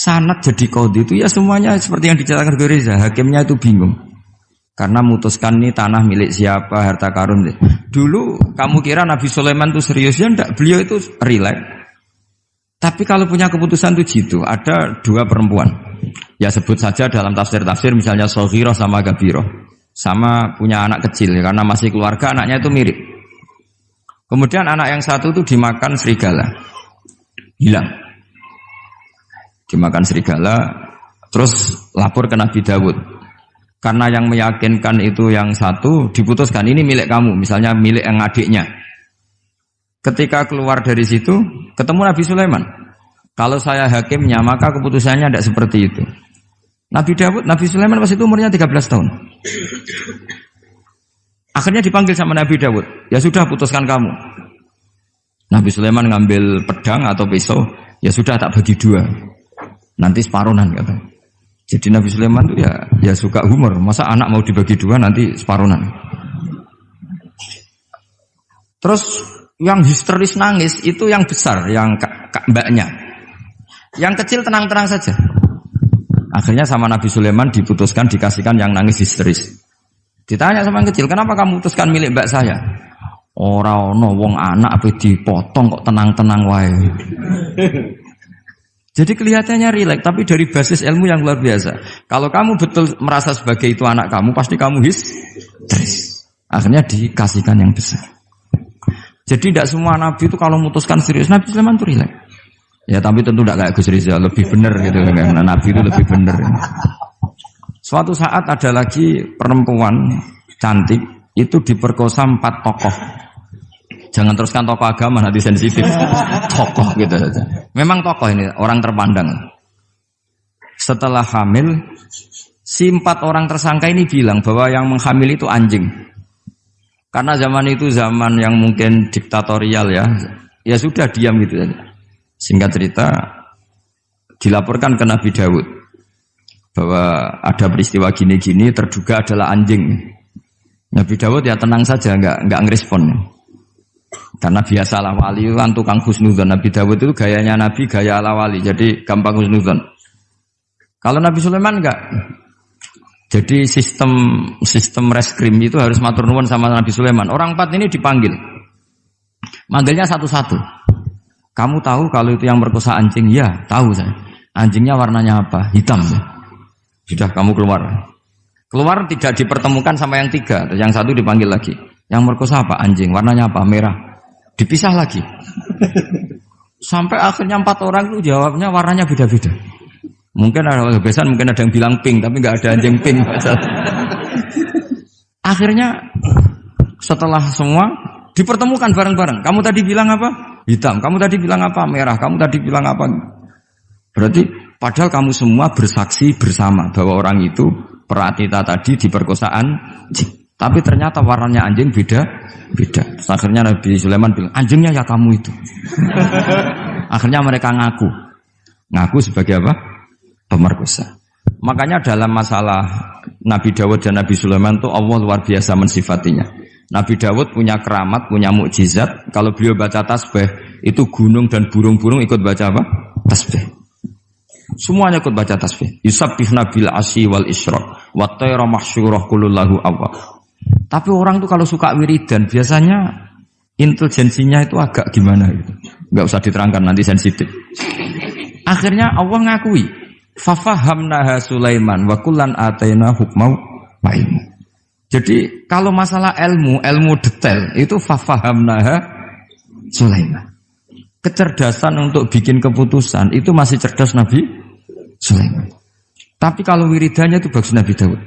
sanad jadi qadhi itu ya semuanya seperti yang diceritakan Reza, hakimnya itu bingung. Karena memutuskan ini tanah milik siapa, harta karun. Dulu kamu kira Nabi Sulaiman itu serius ya enggak, beliau itu relax. Tapi kalau punya keputusan itu jitu, ada dua perempuan. Ya sebut saja dalam tafsir-tafsir misalnya Soghirah sama Gabiroh. Sama punya anak kecil ya, karena masih keluarga anaknya itu mirip. Kemudian anak yang satu itu dimakan serigala. Hilang. Dimakan serigala, terus lapor ke Nabi Dawud. Karena yang meyakinkan itu yang satu, diputuskan ini milik kamu, misalnya milik yang adiknya. Ketika keluar dari situ, ketemu Nabi Sulaiman. Kalau saya hakimnya, maka keputusannya tidak seperti itu. Nabi Sulaiman pas itu umurnya 13 tahun. Akhirnya dipanggil sama Nabi Dawud. Ya sudah, putuskan kamu. Nabi Sulaiman ngambil pedang atau pisau, ya sudah tak bagi dua. Nanti separuhan katanya. Jadi Nabi Sulaiman itu ya suka humor. Masa anak mau dibagi dua nanti separuhan. Terus yang histeris nangis itu yang besar, yang mbaknya. Yang kecil tenang-tenang saja. Akhirnya sama Nabi Sulaiman diputuskan dikasihkan yang nangis histeris. Ditanya sama yang kecil, kenapa kamu putuskan milik mbak saya? Ora ono wong anak apa dipotong kok tenang-tenang wae. Jadi kelihatannya rileks, tapi dari basis ilmu yang luar biasa. Kalau kamu betul merasa sebagai itu anak kamu, pasti kamu histeris. Akhirnya dikasihkan yang besar. Jadi tidak semua nabi itu kalau memutuskan serius, Nabi Sulaiman itu rileks. Ya tapi tentu tidak kayak Gus Rizal, lebih benar gitu kan. Nabi itu lebih benar. Suatu saat ada lagi perempuan cantik itu diperkosa 4 tokoh. Jangan teruskan tokoh agama, nanti sensitif. Tokoh gitu saja. Memang tokoh ini, orang terpandang. Setelah hamil, si 4 orang tersangka ini bilang bahwa yang menghamil itu anjing. Karena zaman itu zaman yang mungkin diktatorial ya. Ya sudah diam gitu saja. Singkat cerita, dilaporkan ke Nabi Dawud. Bahwa ada peristiwa gini-gini, terduga adalah anjing. Nabi Dawud ya tenang saja, enggak ngerespon. Karena biasa ala wali kan tukang husnudzon. Nabi Dawud itu gayanya Nabi, gaya ala wali. Jadi gampang husnudzon. Kalau Nabi Sulaiman enggak. Jadi sistem reskrim itu harus matur nuwun sama Nabi Sulaiman. Orang 4 ini dipanggil. Manggilnya satu-satu. Kamu tahu kalau itu yang merkosa anjing? Ya, tahu saya. Anjingnya warnanya apa? Hitam. Sudah kamu keluar. Keluar tidak dipertemukan sama yang 3. Yang satu dipanggil lagi. Yang merkosa apa? Anjing. Warnanya apa? Merah. Dipisah lagi. Sampai akhirnya 4 orang itu jawabnya warnanya beda-beda. Mungkin ada kebiasaan, mungkin ada yang bilang pink, tapi nggak ada anjing pink. Akhirnya setelah semua dipertemukan bareng-bareng. Kamu tadi bilang apa? Hitam. Kamu tadi bilang apa? Merah. Kamu tadi bilang apa? Berarti padahal kamu semua bersaksi bersama bahwa orang itu Pratita tadi diperkosaan anjing. Tapi ternyata warnanya anjing beda. Terus akhirnya Nabi Sulaiman bilang, anjingnya ya kamu itu. Akhirnya mereka ngaku sebagai apa? Pemerkosa. Makanya dalam masalah Nabi Dawud dan Nabi Sulaiman itu Allah luar biasa mensifatinya. Nabi Dawud punya keramat, punya mukjizat. Kalau beliau baca tasbih, itu gunung dan burung-burung ikut baca apa? Tasbih. Semuanya ikut baca tasbih. Yusabbihna bil asyi wal isyraq wa tayra mahsyurah kulullahu awwab. Tapi orang tuh kalau suka wiridan biasanya intelijensinya itu agak gimana gitu. Enggak usah diterangkan nanti sensitif. Akhirnya Allah ngakui, fafahamnaha Sulaiman wa kullan ataina hukmau wa ilmu. Jadi kalau masalah ilmu detail itu fafahamnaha Sulaiman. Kecerdasan untuk bikin keputusan itu masih cerdas Nabi Sulaiman. Tapi kalau wiridannya itu bagus Nabi Dawud.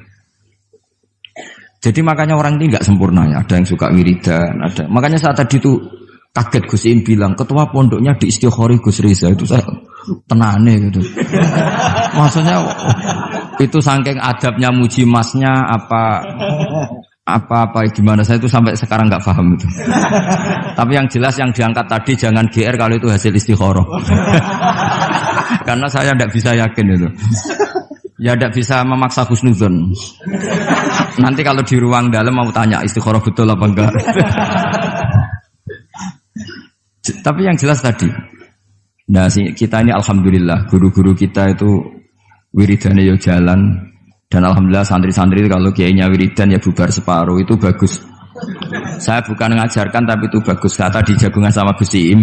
Jadi makanya orang ini nggak sempurna ya. Ada yang suka wiridan, ada. Makanya saat tadi itu kaget Gus Im bilang ketua pondoknya di Istighori Gus Riza itu saya tenane gitu. Maksudnya itu saking adabnya muji masnya apa gimana saya itu sampai sekarang nggak paham itu. Tapi yang jelas yang diangkat tadi jangan GR kalau itu hasil istikharah. Karena saya tidak bisa yakin itu. Ya tidak bisa memaksa husnudzon. Nanti kalau di ruang dalam mau tanya istikharah betul apa enggak. Tapi yang jelas tadi Nah, kita ini alhamdulillah guru-guru kita itu wiridane yo jalan dan alhamdulillah santri-santri itu kalau kiainya wiridan ya bubar separuh itu bagus. Saya bukan mengajarkan tapi itu bagus. Kata di jagungan sama Gus Iim,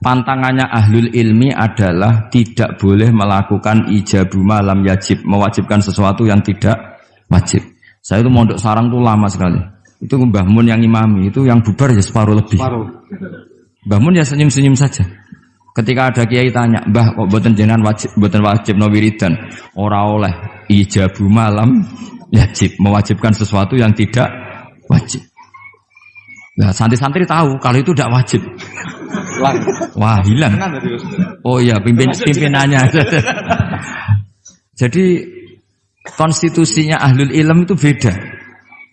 pantangannya ahlul ilmi adalah tidak boleh melakukan ijabu malam yajib, mewajibkan sesuatu yang tidak wajib. Saya itu mondok sarang tuh lama sekali. Itu Mbah Mun yang imami, itu yang bubar ya separuh lebih. Mbah Mun ya senyum-senyum saja. Ketika ada kiai tanya, "Mbah, kok boten jenengan boten wajib no wiridan?" Ora oleh ijabu malam yajib, mewajibkan sesuatu yang tidak wajib. Nah, santri-santri tahu kalau itu tidak wajib. Wah, hilang. Oh iya, pimpinannya. Jadi konstitusinya ahlul ilm itu beda.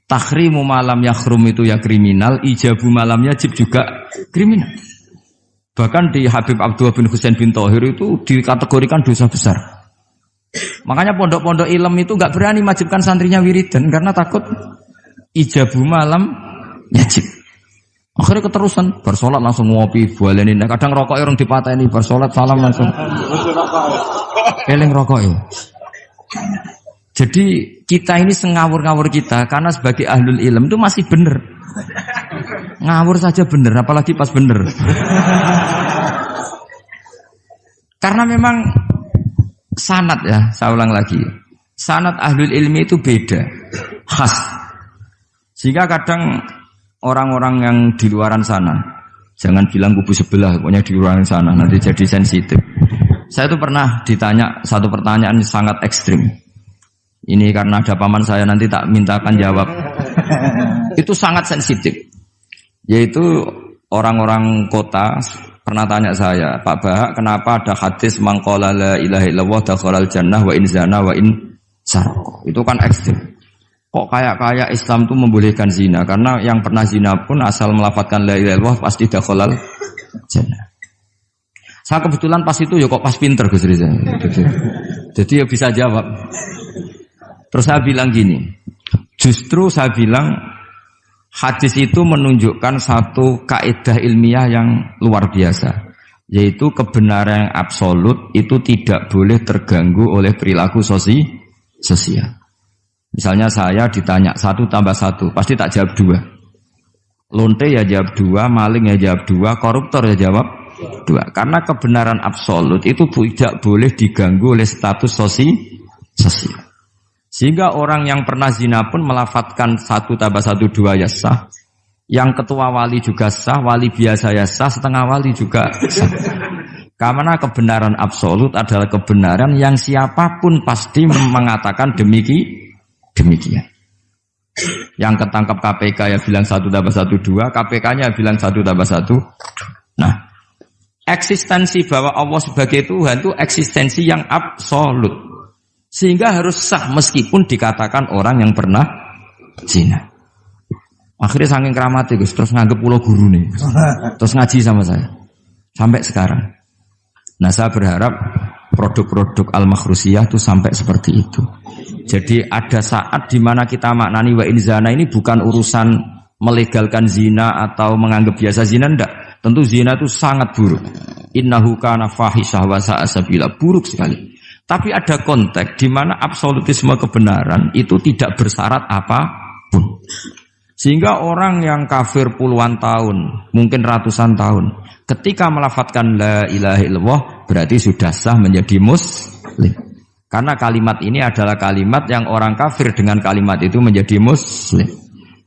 Takhrimu malam yakhrum itu ya kriminal, ijabu malam yajib juga kriminal. Bahkan di Habib Abdullah bin Husain bin Thohir itu dikategorikan dosa besar. Makanya pondok-pondok ilm itu enggak berani wajibkan santrinya wiridan karena takut ijabu malam yajib. Akhirnya keterusan, bersolat langsung ngopi, bualenin. Kadang rokok orang dipatahin, bersolat salam langsung. Eling rokok ya. Jadi kita ini sengawur-ngawur kita karena sebagai ahlul ilm itu masih benar. Ngawur saja benar, apalagi pas benar. Karena memang sanad ya, saya ulang lagi. Sanad ahlul ilmi itu beda, khas. Sehingga kadang orang-orang yang di luaran sana, jangan bilang kubu sebelah, pokoknya di luaran sana, nanti jadi sensitif. Saya itu pernah ditanya satu pertanyaan sangat ekstrim. Ini karena ada paman saya, nanti tak mintakan jawab. Itu sangat sensitif. Yaitu orang-orang kota pernah tanya saya, "Pak Bahak, kenapa ada hadis mangqala la ilaha illallah dakhalal jannah wa in zana wa in sarqa?" Itu kan ekstrim. Kok kayak Islam itu membolehkan zina? Karena yang pernah zina pun asal melafadzkan la ilaha illallah pasti dakhalal jannah. Saya kebetulan pas itu ya kok pas pinter Gus Riza. Jadi ya bisa jawab. Terus saya bilang gini, justru saya bilang hadis itu menunjukkan satu kaidah ilmiah yang luar biasa, yaitu kebenaran yang absolut itu tidak boleh terganggu oleh perilaku sosial. Misalnya saya ditanya 1 tambah 1, pasti tak jawab 2. Lonte ya jawab 2, maling ya jawab 2, koruptor ya jawab 2. Karena kebenaran absolut itu tidak boleh diganggu oleh status sosial. Sehingga orang yang pernah zina pun melafadzkan 1 tambah 1 2 ya sah. Yang ketua wali juga sah, wali biasa ya sah, setengah wali juga sah. Karena kebenaran absolut adalah kebenaran yang siapapun pasti mengatakan demikian. Yang ketangkap KPK ya bilang 1 tambah 1 2, KPK-nya bilang 1 tambah 1. Nah, eksistensi bahwa Allah sebagai Tuhan itu eksistensi yang absolut. Sehingga harus sah meskipun dikatakan orang yang pernah zina. Akhirnya saking keramatnya Gus, terus nganggep pulau guru nih. Terus ngaji sama saya. Sampai sekarang. Nah, saya berharap produk-produk Al-Makhrusiyah itu sampai seperti itu. Jadi ada saat di mana kita maknani wa in zina ini bukan urusan melegalkan zina atau menganggap biasa zina, enggak. Tentu zina itu sangat buruk. Innahu kana fahisyah wa sa'a sabila, buruk sekali. Tapi ada konteks di mana absolutisme kebenaran itu tidak bersyarat apapun. Sehingga orang yang kafir puluhan tahun, mungkin ratusan tahun, ketika melafadzkan la ilaha illallah berarti sudah sah menjadi muslim. Karena kalimat ini adalah kalimat yang orang kafir dengan kalimat itu menjadi muslim.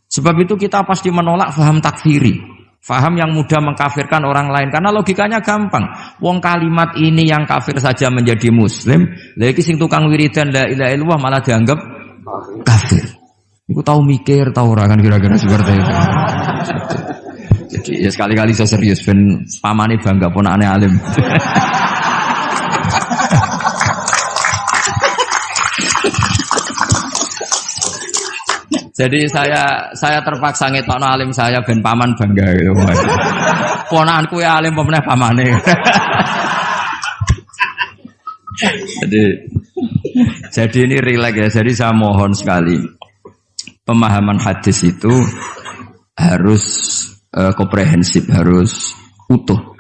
Sebab itu kita pasti menolak faham takfiri, faham yang mudah mengkafirkan orang lain. Karena logikanya gampang. Wong kalimat ini yang kafir saja menjadi muslim, lagi sing tukang wiridan la ilaha illallah malah dianggap kafir. Iku tahu mikir, tahu ora kan kira-kira seperti itu. Jadi ya sekali-kali saya serius ben pamane bangga ponakane alim. Jadi saya terpaksa ngetokno alim saya ben paman bangga gitu. Ponakanku ya alim pemeneh pamane. Jadi ini rileks ya. Jadi saya mohon sekali pemahaman hadis itu harus komprehensif, harus utuh.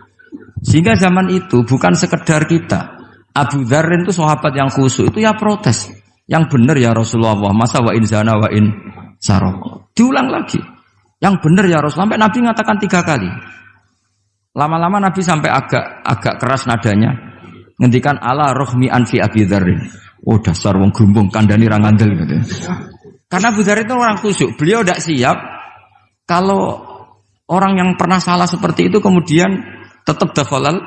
Sehingga zaman itu bukan sekedar kita. Abu Dzar itu sahabat yang khusyuk itu ya protes. Yang benar ya Rasulullah, masa wa in zana wa in saraq. Diulang lagi. Yang benar ya Rasulullah. Sampai Nabi mengatakan 3 kali. Lama-lama Nabi sampai agak keras nadanya. Ngendikan ala rohmi anfi Abi Dzarrin. Oh dasar wong grumbung kandhani ra ngandel gitu. Karena Abu Dzar itu orang khusyuk. Beliau tidak siap kalau orang yang pernah salah seperti itu kemudian tetap dakhalal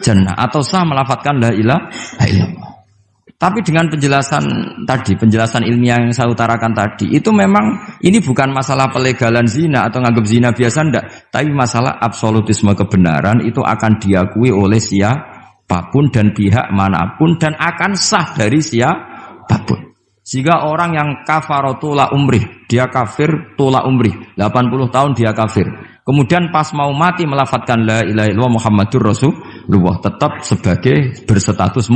jannah atau sah melafadzkan la ilaha illallah. Tapi dengan penjelasan ilmiah yang saya utarakan tadi, itu memang ini bukan masalah pelegalan zina atau nganggap zina biasa enggak, tapi masalah absolutisme kebenaran itu akan diakui oleh siapapun dan pihak manapun dan akan sah dari siapapun. Sehingga orang yang kafaratula umrih, dia kafir tula umrih, 80 tahun dia kafir. Kemudian pas mau mati melafadzkan la ilaha illallah Muhammadur Rasulullah, tetap sebagai berstatus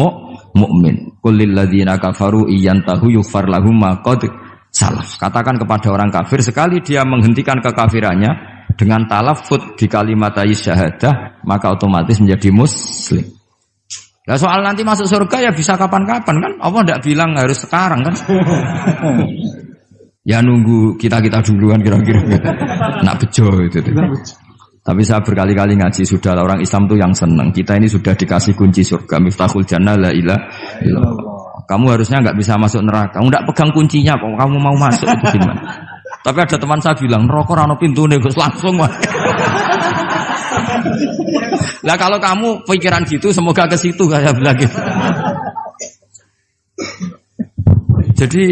mukmin. Qul lil ladzina kafaru iyantahu yughfar lahum ma qad salaf. Katakan kepada orang kafir sekali dia menghentikan kekafirannya dengan talaffuz di kalimat syahadah, maka otomatis menjadi muslim. Nah soal nanti masuk surga ya bisa kapan-kapan kan? Allah tidak bilang harus sekarang kan? Ya nunggu kita duluan kira-kira gitu. Nak bejo itu. Tapi saya berkali-kali ngaji sudah orang Islam tuh yang senang. Kita ini sudah dikasih kunci surga, miftahul jannah la ilaha illallah. Kamu harusnya nggak bisa masuk neraka. Kamu nggak pegang kuncinya kok kamu mau masuk itu gimana? Tapi ada teman saya bilang, neraka ora ono pintune Gus langsung mah. Lah kalau kamu pikiran gitu semoga ke situ saya bilang gitu. Jadi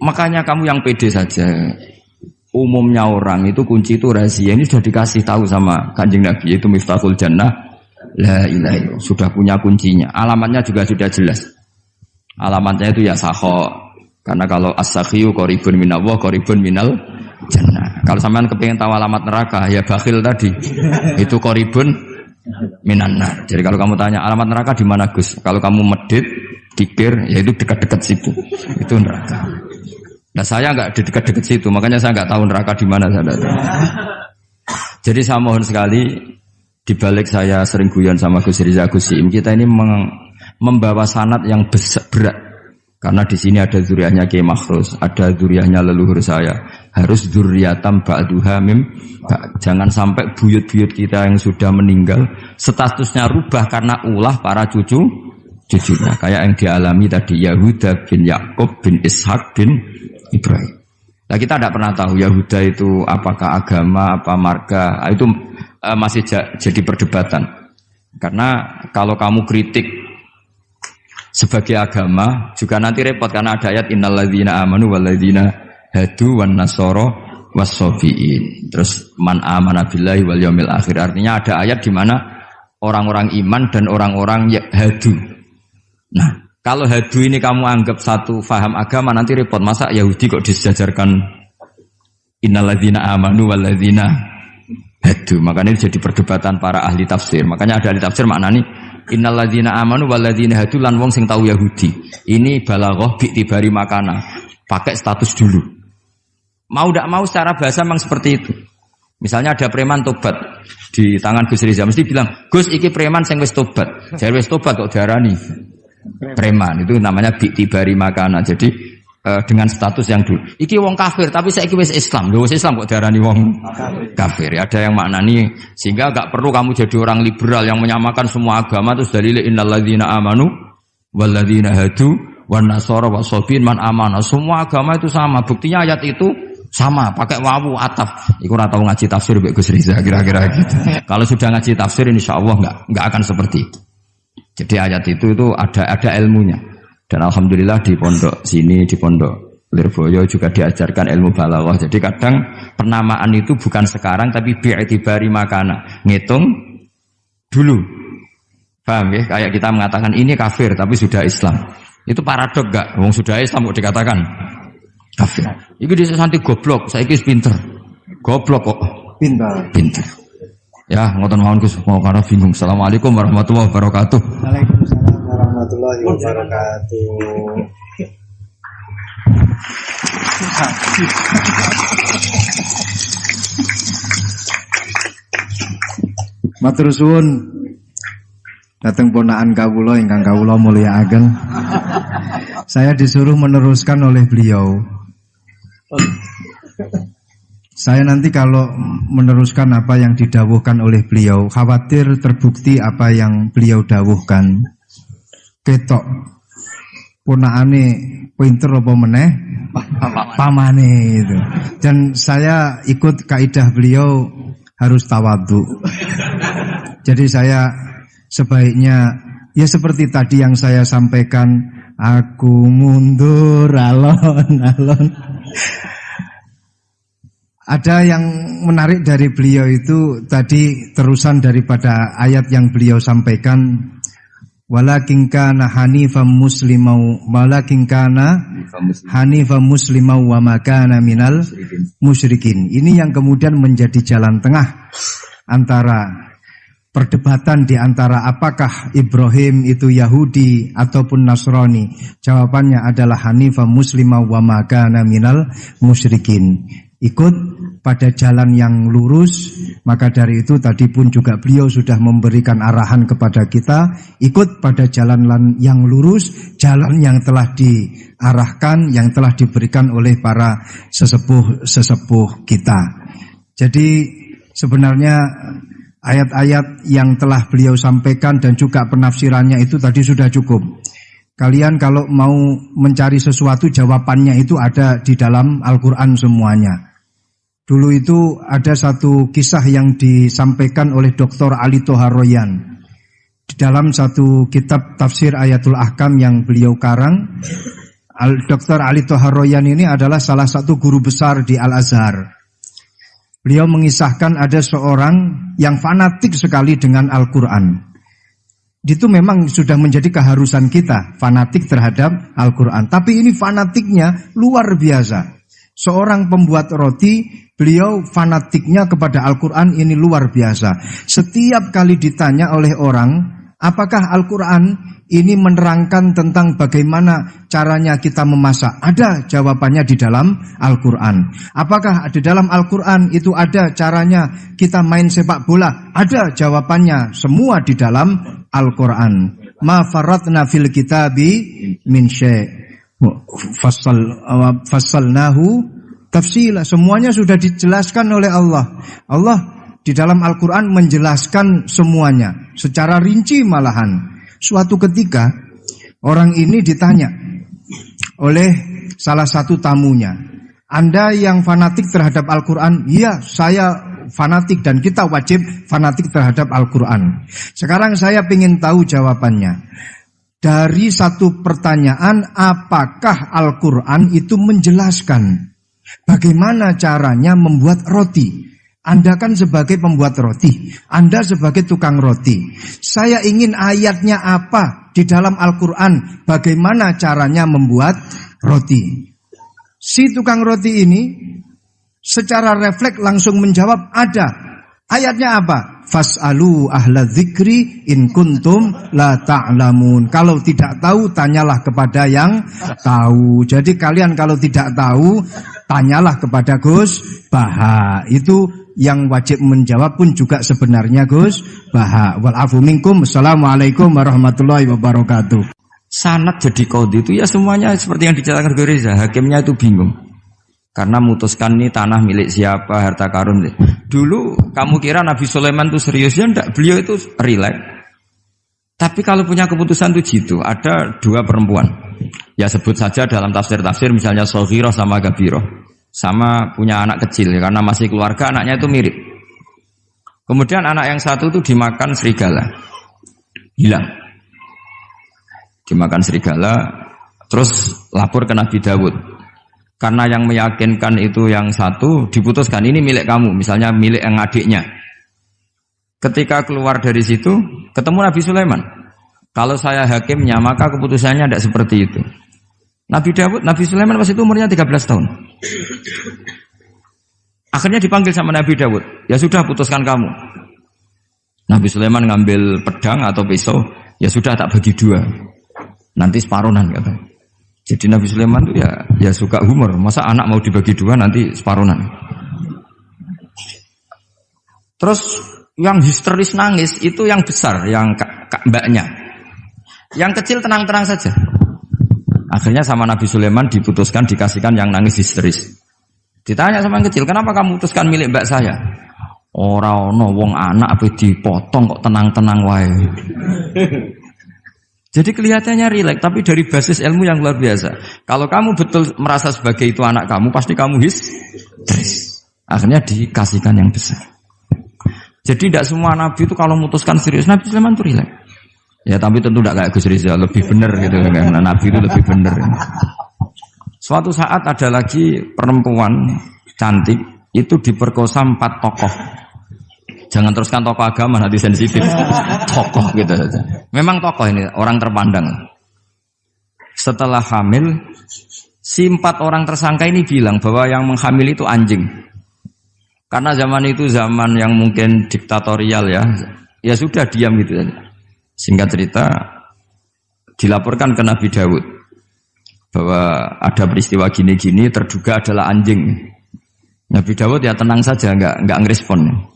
makanya kamu yang pede saja. Umumnya orang itu kunci itu rahasia. Ini sudah dikasih tahu sama Kanjeng Nabi, yaitu miftahul jannah la ilaha illallah. Sudah punya kuncinya. Alamatnya juga sudah jelas. Alamatnya itu ya sakho. Karena kalau as-sakhiyu qaribun minallah, qaribun minal jannah. Kalau sampean kepengin tahu alamat neraka, ya bakhil tadi. Itu qaribun minan nar. Jadi kalau kamu tanya alamat neraka di mana Gus? Kalau kamu medit, dikir, ya itu dekat-dekat situ. Itu neraka. Nah saya enggak di dekat-dekat situ, makanya saya enggak tahu neraka di mana saya. Jadi saya mohon sekali, di balik saya sering guyon sama Gus Riza Gusim, kita ini membawa sanad yang berat. Karena di sini ada zuriatnya Kiai Makhrus, ada zuriatnya leluhur saya. Harus zuriatam ba'duha mim. Jangan sampai buyut-buyut kita yang sudah meninggal statusnya rubah karena ulah para cucunya. Kayak yang dialami tadi Yahuda bin Yakub bin Ishak bin Ibrahim. Nah kita tidak pernah tahu Yahuda itu apakah agama, apa marga. Itu masih jadi perdebatan. Karena kalau kamu kritik sebagai agama juga nanti repot karena ada ayat innalladzina amanu walladzina hadu wan nasara wassabiin. Terus man amana billahi wal yaumil akhir. Artinya ada ayat di mana orang-orang iman dan orang-orang hadu. Nah, kalau hadu ini kamu anggap satu faham agama nanti repot. Masa Yahudi kok disejajarkan innalladzina amanu walladzina hadu. Makanya ini jadi perdebatan para ahli tafsir. Makanya ada ahli tafsir maknanya innalladzina amanu walladzina hadu lan wong sing tau Yahudi. Ini balaghah bi'tibari makana. Pakai status dulu. Mau tidak mau secara bahasa memang seperti itu. Misalnya ada preman tobat di tangan Gus Riza mesti bilang, "Gus iki preman sing wis tobat." Jare wis tobat kok diarani preman. Itu namanya bi'tibari makana. Jadi dengan status yang dulu. Iki wong kafir tapi saiki wis Islam. Lho wis Islam kok diarani wong kafir. Ya, ada yang maknani sehingga enggak perlu kamu jadi orang liberal yang menyamakan semua agama terus dalil innalladzina amanu walladzina hadu wan nasara wasabiin man amana. Semua agama itu sama. Buktinya ayat itu sama, pakai wawu ataf. Iku ora tau ngaji tafsir Mbak Gus Riza kira-kira gitu. Kalau sudah ngaji tafsir insyaallah enggak akan seperti itu. Jadi ayat itu ada ilmunya. Dan alhamdulillah di pondok sini, di pondok Lirboyo juga diajarkan ilmu balaghah. Jadi kadang penamaan itu bukan sekarang tapi bi'tibari makana. Ngitung dulu. Paham ya? Kayak kita mengatakan ini kafir tapi sudah Islam. Itu paradok enggak? Wong sudah Islam kok dikatakan kafir. Iki dhisik santi goblok, saiki wis pinter. Goblok kok pinter. Ya, ngoten mawon Gus, mau karena bingung. Assalamualaikum warahmatullahi wabarakatuh. Waalaikumsalam warahmatullahi wabarakatuh. Matur suwun Dateng ponakan kawula ingkang kawula mulyakaken. Saya disuruh meneruskan oleh beliau. Saya nanti kalau meneruskan apa yang didawuhkan oleh beliau, khawatir terbukti apa yang beliau dawuhkan. Ketok ponakane pinter apa meneh pamane itu. Dan saya ikut kaidah beliau harus tawadhu. Jadi saya sebaiknya ya seperti tadi yang saya sampaikan, aku mundur alon-alon. Ada yang menarik dari beliau itu tadi terusan daripada ayat yang beliau sampaikan, walakin kana hanifan muslimau wa ma kana minal musyrikin. Ini yang kemudian menjadi jalan tengah antara perdebatan di antara apakah Ibrahim itu Yahudi ataupun Nasrani. Jawabannya adalah hanifan muslimau wa ma kana minal musyrikin. Ikut pada jalan yang lurus. Maka dari itu tadi pun juga beliau sudah memberikan arahan kepada kita, ikut pada jalan yang lurus, jalan yang telah diarahkan, yang telah diberikan oleh para sesepuh kita. Jadi sebenarnya ayat-ayat yang telah beliau sampaikan dan juga penafsirannya itu tadi sudah cukup. Kalian kalau mau mencari sesuatu, jawabannya itu ada di dalam Al-Quran semuanya. Dulu itu ada satu kisah yang disampaikan oleh Dr. Ali Toharoyan di dalam satu kitab tafsir Ayatul Ahkam yang beliau karang. Dr. Ali Toharoyan ini adalah salah satu guru besar di Al-Azhar. Beliau mengisahkan ada seorang yang fanatik sekali dengan Al-Quran. Itu memang sudah menjadi keharusan kita, fanatik terhadap Al-Quran. Tapi ini fanatiknya luar biasa. Seorang pembuat roti, beliau fanatiknya kepada Al-Quran ini luar biasa. Setiap kali ditanya oleh orang, apakah Al-Quran ini menerangkan tentang bagaimana caranya kita memasak? Ada jawabannya di dalam Al-Quran. Apakah di dalam Al-Quran itu ada caranya kita main sepak bola? Ada jawabannya, semua di dalam Al-Quran. Ma faratna fil kitabi min syai'. Fassalnahu tafsila. Semuanya sudah dijelaskan oleh Allah. Allah di dalam Al-Quran menjelaskan semuanya secara rinci malahan. Suatu ketika orang ini ditanya oleh salah satu tamunya, Anda yang fanatik terhadap Al-Quran? Iya, saya fanatik dan kita wajib fanatik terhadap Al-Quran. Sekarang saya ingin tahu jawabannya. Dari satu pertanyaan, apakah Al-Quran itu menjelaskan bagaimana caranya membuat roti? Anda kan sebagai pembuat roti, Anda sebagai tukang roti. Saya ingin ayatnya apa di dalam Al-Quran, bagaimana caranya membuat roti. Si tukang roti ini secara refleks langsung menjawab, ada. Ayatnya apa? Fas'alu ahla dzikri in kuntum la ta'lamun. Kalau tidak tahu, tanyalah kepada yang tahu. Jadi kalian kalau tidak tahu, tanyalah kepada Gus Baha. Itu yang wajib menjawab pun juga sebenarnya Gus Baha. Wal afu minkum. Assalamualaikum warahmatullahi wabarakatuh. Sanad jadi qadhi itu ya semuanya seperti yang diceritakan Gus Reza. Hakimnya itu bingung. Karena memutuskan ini tanah milik siapa, harta karun. Dulu kamu kira Nabi Sulaiman itu serius, ya enggak, beliau itu rileks. Tapi kalau punya keputusan itu jitu. Ada dua perempuan, ya sebut saja dalam tafsir-tafsir misalnya Soghirah sama Gabiroh, sama punya anak kecil ya, karena masih keluarga anaknya itu mirip. Kemudian anak yang satu itu dimakan serigala, hilang, dimakan serigala, terus lapor ke Nabi Dawud. Karena yang meyakinkan itu yang satu, diputuskan ini milik kamu, misalnya milik yang adiknya. Ketika keluar dari situ, ketemu Nabi Sulaiman. Kalau saya hakimnya, maka keputusannya tidak seperti itu. Nabi Sulaiman pas itu umurnya 13 tahun. Akhirnya dipanggil sama Nabi Dawud. Ya sudah, putuskan kamu. Nabi Sulaiman ngambil pedang atau pisau, ya sudah tak bagi dua. Nanti separuhan katanya. Jadi Nabi Sulaiman itu ya suka humor. Masa anak mau dibagi dua nanti separuhan. Terus yang histeris nangis itu yang besar, yang mbaknya. Yang kecil tenang-tenang saja. Akhirnya sama Nabi Sulaiman diputuskan dikasihkan yang nangis histeris. Ditanya sama yang kecil, kenapa kamu putuskan milik mbak saya? Ora ono wong anak apa dipotong kok tenang-tenang wae. Jadi kelihatannya rileks, tapi dari basis ilmu yang luar biasa. Kalau kamu betul merasa sebagai itu anak kamu, pasti kamu histeris. Akhirnya dikasihkan yang besar. Jadi tidak semua nabi itu kalau memutuskan serius, Nabi Sulaiman itu rileks. Ya tapi tentu tidak kayak Gus Rizal, lebih benar gitu kan. Nabi itu lebih benar. Suatu saat ada lagi perempuan cantik itu diperkosa 4 tokoh. Jangan teruskan tokoh agama, nanti sensitif. Tokoh gitu saja. Memang tokoh ini orang terpandang. Setelah hamil, si 4 orang tersangka ini bilang bahwa yang menghamil itu anjing. Karena zaman itu zaman yang mungkin diktatorial ya. Ya sudah diam gitu saja. Singkat cerita dilaporkan ke Nabi Dawud bahwa ada peristiwa gini-gini terduga adalah anjing. Nabi Dawud ya tenang saja, nggak ngerespon.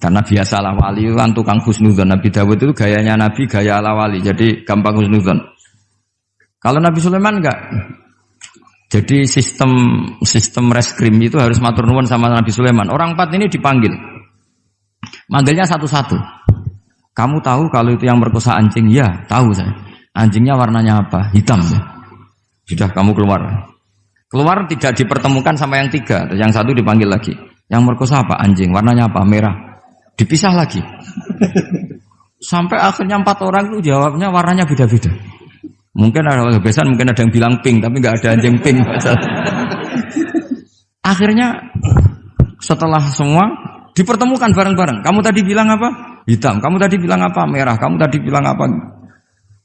Karena biasa ala wali kan tukang husnudzon. Nabi Dawud itu gayanya Nabi, gaya ala wali, jadi gampang husnudzon. Kalau Nabi Sulaiman enggak. Jadi sistem reskrim itu harus matur nuwun sama Nabi Sulaiman. Orang 4 ini dipanggil. Manggilnya satu-satu. Kamu tahu kalau itu yang merkosa anjing? Ya, tahu saya. Anjingnya warnanya apa? Hitam. Sudah, kamu keluar. Keluar tidak dipertemukan sama yang 3. Yang 1 dipanggil lagi. Yang merkosa apa? Anjing. Warnanya apa? Merah. Dipisah lagi. Sampai akhirnya 4 orang itu jawabnya warnanya beda-beda. Mungkin ada kebiasaan, mungkin ada yang bilang pink, tapi nggak ada anjing pink. Akhirnya setelah semua dipertemukan bareng-bareng. Kamu tadi bilang apa? Hitam. Kamu tadi bilang apa? Merah. Kamu tadi bilang apa?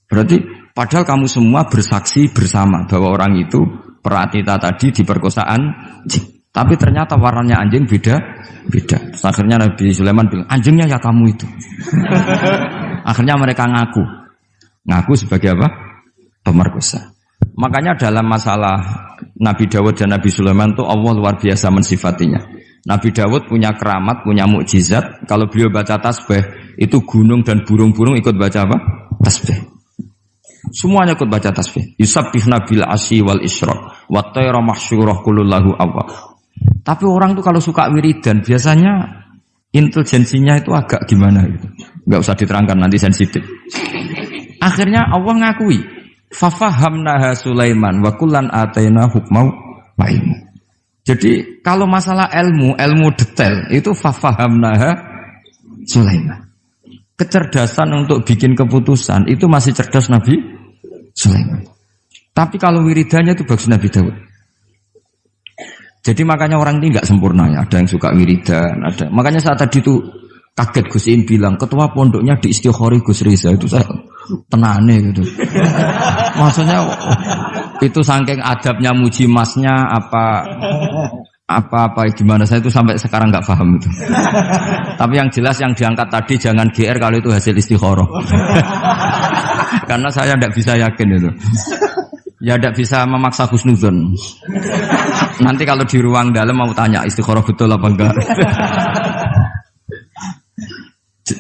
Berarti padahal kamu semua bersaksi bersama bahwa orang itu Pratita tadi diperkosaan anjing. Tapi ternyata warnanya anjing beda. Terus akhirnya Nabi Sulaiman bilang, anjingnya ya kamu itu. Akhirnya mereka ngaku sebagai apa? Pemerkosa. Makanya dalam masalah Nabi Dawud dan Nabi Sulaiman itu Allah luar biasa mensifatinya. Nabi Dawud punya keramat, punya mukjizat. Kalau beliau baca tasbih, itu gunung dan burung-burung ikut baca apa? Tasbih. Semuanya ikut baca tasbih. Yusabbihna bil asyi wal isyraq wa tayra mahsyurah kulullahu awwab. Tapi orang tuh kalau suka wiridan biasanya intelijensinya itu agak gimana gitu. Enggak usah diterangkan nanti sensitif. Akhirnya Allah ngakui, fafahamnaha Sulaiman wa kullan ataina hukmau wa ilmu. Jadi kalau masalah ilmu detail itu fafahamnaha Sulaiman. Kecerdasan untuk bikin keputusan itu masih cerdas Nabi Sulaiman. Tapi kalau wiridannya itu bagus Nabi Dawud. Jadi makanya orang ini nggak sempurna ya. Ada yang suka wiridan, ada. Makanya saat tadi itu kaget Gus Im bilang ketua pondoknya di Istighori Gus Riza itu saya tenane gitu. Maksudnya itu saking adabnya muji masnya apa gimana saya itu sampai sekarang nggak paham itu. Tapi yang jelas yang diangkat tadi jangan GR kalau itu hasil istikharah. Karena saya tidak bisa yakin itu. Ya tidak bisa memaksa husnudzon. Nanti kalau di ruang dalam mau tanya istikharah betul apa enggak.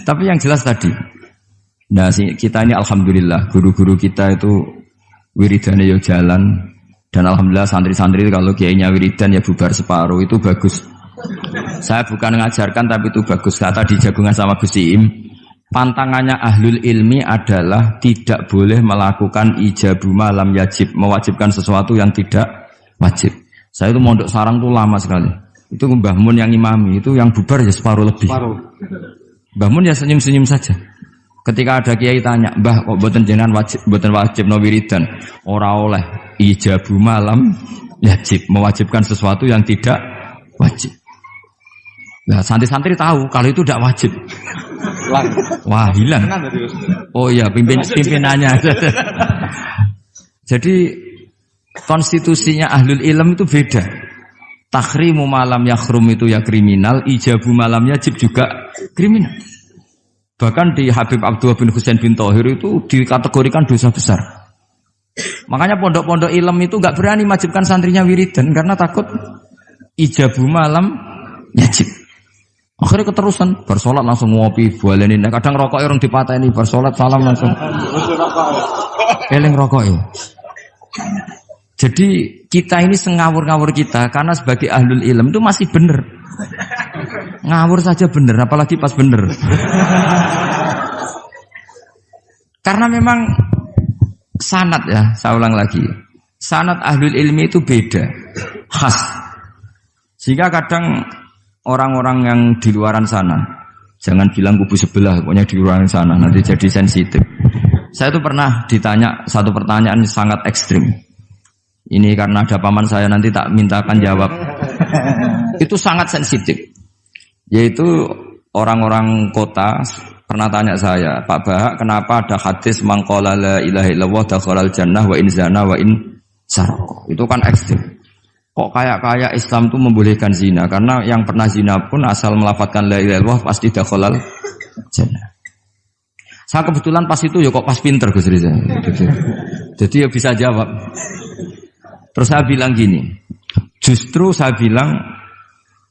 Tapi yang jelas tadi. Nah, kita ini alhamdulillah guru-guru kita itu wiridannya ya jalan. Dan alhamdulillah santri-santri itu kalau kiainya wiridan ya bubar separuh itu bagus. Saya bukan mengajarkan tapi itu bagus. Kata di jagungan sama Gus Im, pantangannya ahlul ilmi adalah tidak boleh melakukan ijabu malam yajib, mewajibkan sesuatu yang tidak wajib. Saya itu mondok sarang tuh lama sekali. Itu Mbah Mun yang imami, itu yang bubar ya separuh lebih. Mbah Mun ya senyum-senyum saja. Ketika ada kiai tanya, "Mbah, kok boten jenengan boten wajib no wiridan?" Ora oleh ijabu malam yajib, mewajibkan sesuatu yang tidak wajib. Nah, santri-santri tahu kalau itu tidak wajib. Wah, hilang. Oh iya, pimpinannya. Jadi konstitusinya ahlul ilm itu beda. Takhrimu malam yakhrum itu ya kriminal, ijabu malam yajib juga kriminal. Bahkan di Habib Abdullah bin Husain bin Thohir itu dikategorikan dosa besar. Makanya pondok-pondok ilm itu enggak berani wajibkan santrinya wiridan karena takut ijabu malam yajib. Akhirnya keterusan, bersolat langsung ngopi, bualenin. Kadang rokok orang dipateni, bersolat salam langsung. Eling rokok ya. Jadi kita ini sengawur-ngawur kita karena sebagai ahlul ilm itu masih bener. Ngawur saja bener, apalagi pas bener. Karena memang sanad ya, saya ulang lagi. Sanad ahlul ilmi itu beda, khas. Sehingga kadang orang-orang yang di luaran sana, jangan bilang kubu sebelah, pokoknya di luaran sana, nanti jadi sensitif. Saya itu pernah ditanya satu pertanyaan sangat ekstrim. Ini karena ada paman saya, nanti tak mintakan jawab. Itu sangat sensitif. Yaitu orang-orang kota pernah tanya saya, Pak Bahak, kenapa ada hadis mangqala la ilaha illallah dakhalal jannah wa in zana wa in sarqa. Itu kan ekstrim. Kok kayak Islam itu membolehkan zina? Karena yang pernah zina pun asal melafadzkan la ilaha illallah pasti dakhalal jannah. Saya kebetulan pas itu ya kok pas pinter Gus Riza. Jadi ya bisa jawab. Terus saya bilang gini, justru saya bilang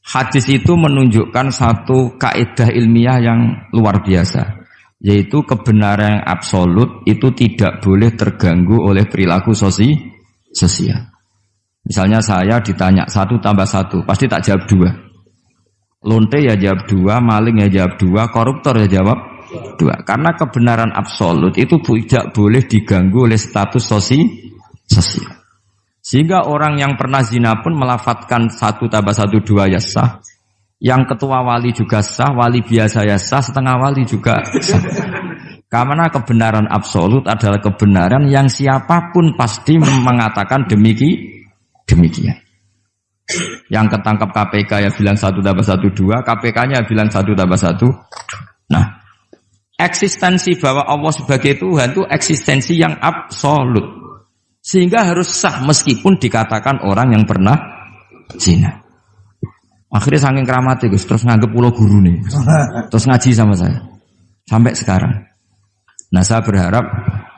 hadis itu menunjukkan satu kaidah ilmiah yang luar biasa, yaitu kebenaran yang absolut itu tidak boleh terganggu oleh perilaku sosial. Misalnya saya ditanya 1 tambah 1, pasti tak jawab 2. Lonte ya jawab 2, maling ya jawab 2, koruptor ya jawab 2. Karena kebenaran absolut itu tidak boleh diganggu oleh status sosial. Sehingga orang yang pernah zina pun melafatkan 1 tambah 1 2 ya sah. Yang ketua wali juga sah, wali biasa ya sah, setengah wali juga sah. Karena kebenaran absolut adalah kebenaran yang siapapun pasti mengatakan demikian. Yang ketangkap KPK ya bilang 1 tambah 1 2, KPK-nya bilang 1 tambah 1. Nah, eksistensi bahwa Allah sebagai Tuhan itu eksistensi yang absolut. Sehingga harus sah meskipun dikatakan orang yang pernah zina. Akhirnya saking keramatnya Gus, terus nganggep pulau guru nih. Terus ngaji sama saya. Sampai sekarang. Nah, saya berharap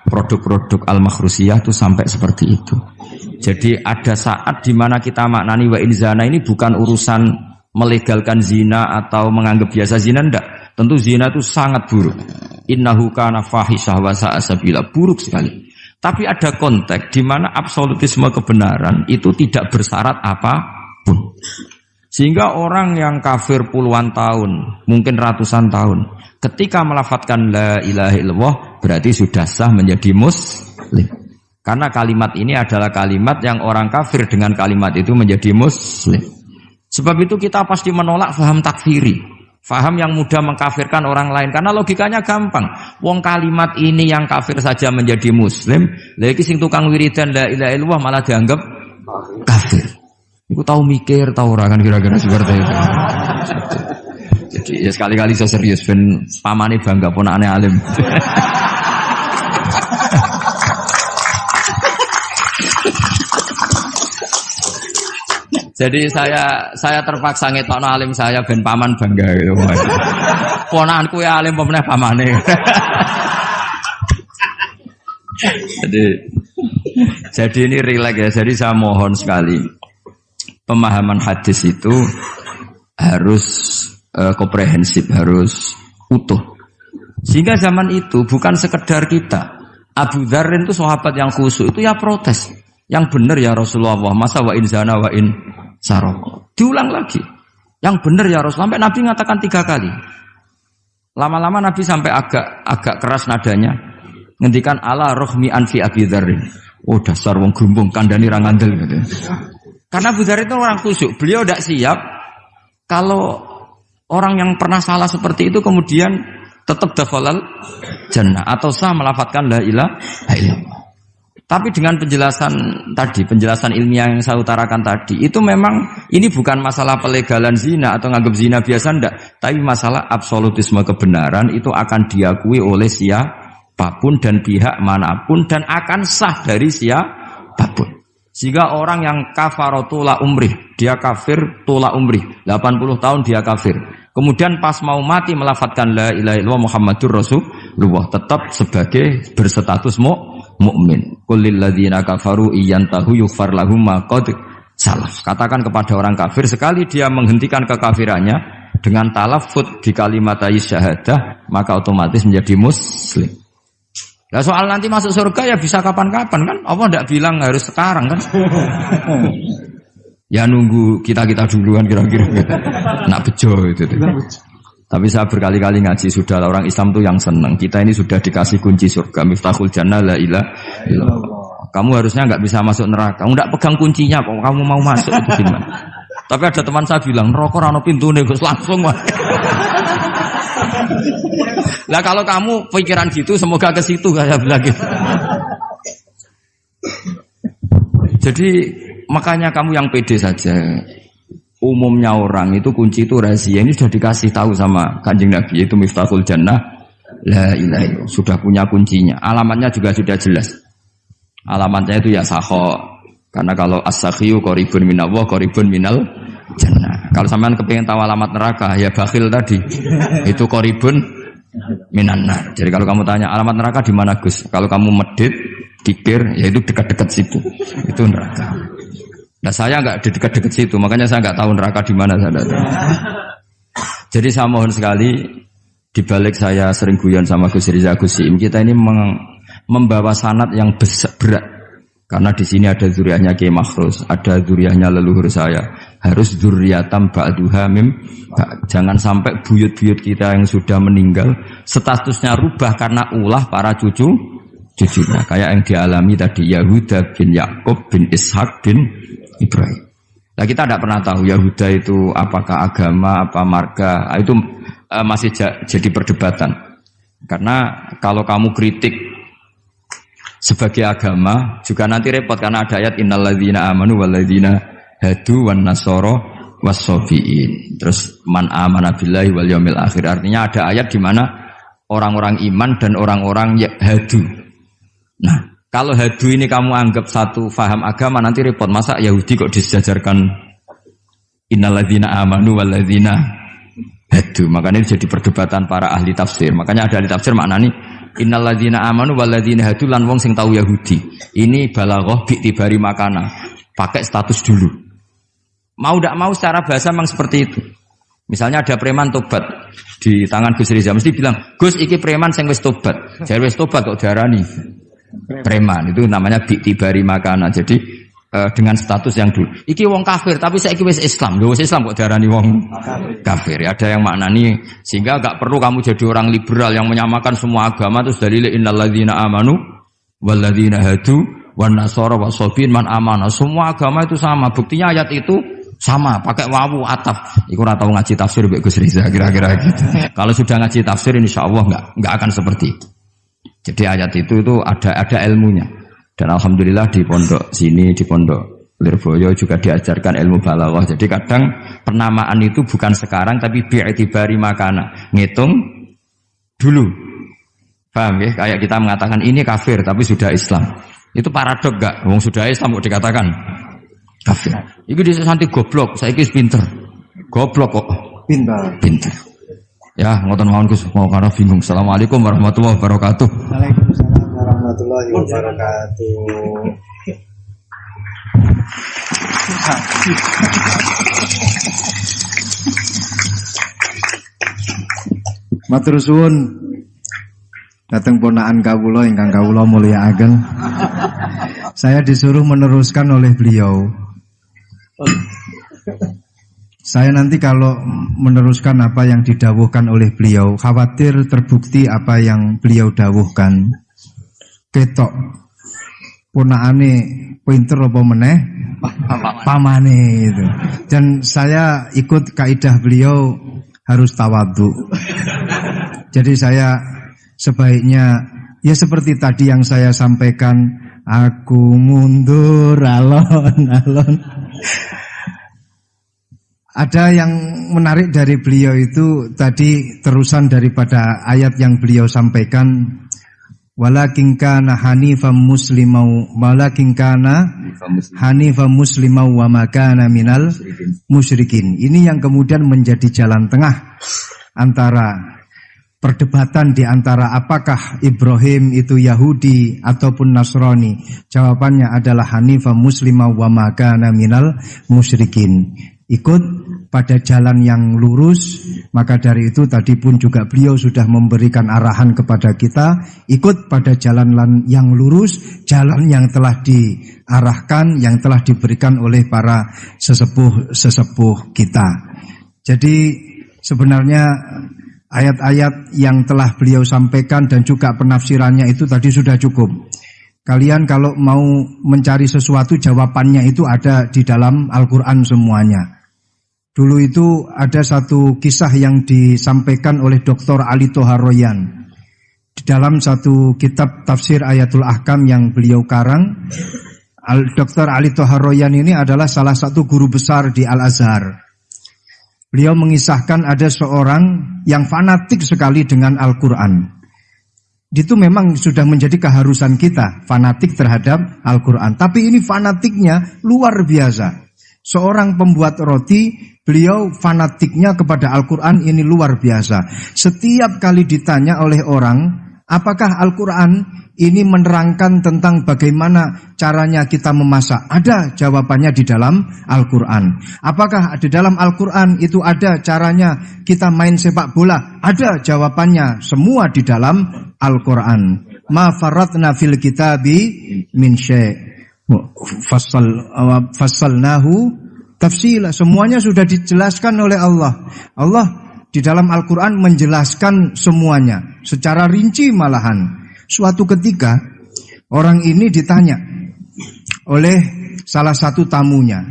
produk-produk Al-Makhrusiyah itu sampai seperti itu. Jadi ada saat di mana kita maknani wa in zina ini bukan urusan melegalkan zina atau menganggap biasa zina, enggak. Tentu zina itu sangat buruk. Innahu kana fahisyah wa sa'a sabila, buruk sekali. Tapi ada konteks di mana absolutisme kebenaran itu tidak bersyarat apapun. Sehingga orang yang kafir puluhan tahun, mungkin ratusan tahun, ketika melafadzkan la ilaha illallah berarti sudah sah menjadi muslim. Karena kalimat ini adalah kalimat yang orang kafir dengan kalimat itu menjadi muslim. Sebab itu kita pasti menolak faham takfiri, faham yang mudah mengkafirkan orang lain. Karena logikanya gampang. Wong kalimat ini yang kafir saja menjadi muslim, lagi sing tukang wiridan la ilaha illallah malah dianggap kafir. Iku tahu mikir, tahu ora kan kira-kira seperti itu. Jadi ya sekali-kali saya serius ben pamane bangga ponakane alim. Jadi saya terpaksa ngetokno alim saya ben paman bangga gitu. Ponakanku ya alim pemenah pamane. Jadi ini rileks ya. Jadi saya mohon sekali pemahaman hadis itu harus komprehensif, harus utuh. Sehingga zaman itu bukan sekedar kita. Abu Dzar itu sahabat yang khusyuk itu ya protes. Yang benar ya Rasulullah, masa wa in zana wa in saraq. Diulang lagi. Yang benar ya Rasulullah. Sampai Nabi mengatakan 3 kali. Lama-lama Nabi sampai agak keras nadanya. Ngendikan ala rohmi anfi Abi Dzarrin. Oh dasar wong grumbung kandhani ra ngandel gitu. Karena Abu Dzar itu orang khusyuk. Beliau tidak siap kalau orang yang pernah salah seperti itu kemudian tetap dakhalal jannah atau sah melafadzkan la ilaha illallah. Tapi dengan penjelasan ilmiah yang saya utarakan tadi, itu memang ini bukan masalah pelegalan zina atau nganggap zina biasa, enggak. Tapi masalah absolutisme kebenaran itu akan diakui oleh siapapun dan pihak manapun dan akan sah dari siapapun. Sehingga orang yang kafaratula umrih, dia kafir tula umrih, 80 tahun dia kafir. Kemudian pas mau mati melafadzkan la ilaha illallah Muhammadur Rasulullah, tetap sebagai berstatus mukmin. Qul lil ladzina kafaru iyantahu yughfar lahum ma qad salaf. Katakan kepada orang kafir sekali dia menghentikan kekafirannya, dengan talaffuz di kalimat syahadah maka otomatis menjadi muslim. Nah soal nanti masuk surga ya bisa kapan-kapan kan? Allah tidak bilang harus sekarang kan? Ya nunggu kita duluan kira-kira gitu. Nak bejo itu. Tapi saya berkali-kali ngaji sudah orang Islam tuh yang senang. Kita ini sudah dikasih kunci surga, miftahul jannah la ilaha illallah. Kamu harusnya nggak bisa masuk neraka. Kamu nggak pegang kuncinya kok. Kamu mau masuk itu gimana? Tapi ada teman saya bilang, neraka ora ono pintune Gus langsung mah. Lah kalau kamu pikiran gitu semoga ke situ saya bilang gitu. Jadi makanya kamu yang pede saja. Umumnya orang itu kunci itu rahasia. Ini sudah dikasih tahu sama Kanjeng Nabi yaitu miftahul jannah la ilaha illallah. Sudah punya kuncinya. Alamatnya juga sudah jelas. Alamatnya itu ya sakho. Karena kalau as-sakhiyu qaribun minallah qaribun minal jannah. Kalau sampean kepengin tahu alamat neraka ya bakhil tadi. Itu qaribun minan nar. Jadi kalau kamu tanya alamat neraka di mana Gus? Kalau kamu medit, kikir, ya itu dekat-dekat situ. Itu neraka. Nah saya nggak di dekat-dekat situ, makanya saya nggak tahu neraka di mana saya tahu. Jadi saya mohon sekali, dibalik saya sering guyon sama Gus Riza Gusim, kita ini membawa sanad yang berat, karena di sini ada zuriatnya Kiai Makhrus, ada zuriatnya leluhur saya, harus zuriatam ba'duha mim. Jangan sampai buyut-buyut kita yang sudah meninggal statusnya rubah karena ulah para cucunya, kayak yang dialami tadi Yahuda bin Yakub bin Ishak bin Ibrahim. Nah kita tidak pernah tahu Yahuda itu apakah agama, apa marga, itu masih jadi perdebatan. Karena kalau kamu kritik sebagai agama juga nanti repot karena ada ayat innalladzina amanu walladzina hadu wan nasara wassabiin. Terus man amana billahi wal yaumil akhir. Artinya ada ayat di mana orang-orang iman dan orang-orang hadu. Nah, kalau hadu ini kamu anggap satu faham agama nanti repot. Masa Yahudi kok disejajarkan innalladzina amanu walladzina hadu. Makanya ini jadi perdebatan para ahli tafsir. Makanya ada ahli tafsir maknanya innalladzina amanu walladzina hadu lan wong sing tahu Yahudi. Ini balaghah bi'tibari makana. Pakai status dulu. Mau tidak mau secara bahasa memang seperti itu. Misalnya ada preman tobat di tangan Gus Riza mesti bilang, "Gus iki preman sing wis tobat." Jare wis tobat kok diarani preman, itu namanya bi'tibari makana. Jadi dengan status yang dulu. Iki wong kafir tapi saiki wis Islam. Lho wis Islam kok diarani wong kafir. Ya, ada yang maknani sehingga enggak perlu kamu jadi orang liberal yang menyamakan semua agama terus dalil innalladzina amanu walladzina hadu wan nasara wasabiin man amana. Semua agama itu sama. Buktinya ayat itu sama, pakai wawu ataf. Iku ora tau ngaji tafsir Mbak Gus Riza kira-kira gitu. Kalau sudah ngaji tafsir insyaallah enggak akan seperti itu. Jadi ayat itu ada ilmunya. Dan alhamdulillah di pondok sini, di pondok Lirboyo juga diajarkan ilmu balaghah. Jadi kadang penamaan itu bukan sekarang tapi bi'tibari makana. Ngitung dulu. Paham ya? Kayak kita mengatakan ini kafir tapi sudah Islam. Itu paradok enggak? Wong sudah Islam kok dikatakan kafir. Iki dhisik santi goblok, saiki wis pinter. Goblok kok pinter. Ya, ngoten mawon Gus, mau karena bingung. Assalamualaikum warahmatullahi wabarakatuh. Waalaikumsalam warahmatullahi wabarakatuh. Matur suwun dateng ponakan kawula ingkang kawula mulyakaken. Saya disuruh meneruskan oleh beliau. Saya nanti kalau meneruskan apa yang didawuhkan oleh beliau, khawatir terbukti apa yang beliau dawuhkan. Ketok ponakane pinter apa meneh pamane itu. Dan saya ikut kaidah beliau harus tawadhu. Jadi saya sebaiknya ya seperti tadi yang saya sampaikan, aku mundur alon-alon. Ada yang menarik dari beliau itu tadi terusan daripada ayat yang beliau sampaikan, walakin kana hanifan muslimau wa ma kana minal musyrikin. Ini yang kemudian menjadi jalan tengah antara perdebatan di antara apakah Ibrahim itu Yahudi ataupun Nasrani. Jawabannya adalah hanifan muslimau wa ma kana minal musyrikin. Ikut pada jalan yang lurus. Maka dari itu tadi pun juga beliau sudah memberikan arahan kepada kita, ikut pada jalan yang lurus, jalan yang telah diarahkan, yang telah diberikan oleh para sesepuh kita. Jadi sebenarnya ayat-ayat yang telah beliau sampaikan dan juga penafsirannya itu tadi sudah cukup. Kalian kalau mau mencari sesuatu, jawabannya itu ada di dalam Al-Quran semuanya. Dulu itu ada satu kisah yang disampaikan oleh Dr. Ali Toharoyan di dalam satu kitab tafsir Ayatul Ahkam yang beliau karang. Dr. Ali Toharoyan ini adalah salah satu guru besar di Al-Azhar. Beliau mengisahkan ada seorang yang fanatik sekali dengan Al-Quran. Itu memang sudah menjadi keharusan kita, fanatik terhadap Al-Quran. Tapi ini fanatiknya luar biasa. Seorang pembuat roti, beliau fanatiknya kepada Al-Quran ini luar biasa. Setiap kali ditanya oleh orang, apakah Al-Quran ini menerangkan tentang bagaimana caranya kita memasak? Ada jawabannya di dalam Al-Quran. Apakah di dalam Al-Quran itu ada caranya kita main sepak bola? Ada jawabannya, semua di dalam Al-Quran. Ma faratna fil kitabi min syai'. Fassalnahu tafsila. Semuanya sudah dijelaskan oleh Allah. Allah di dalam Al-Quran menjelaskan semuanya secara rinci malahan. Suatu ketika orang ini ditanya oleh salah satu tamunya,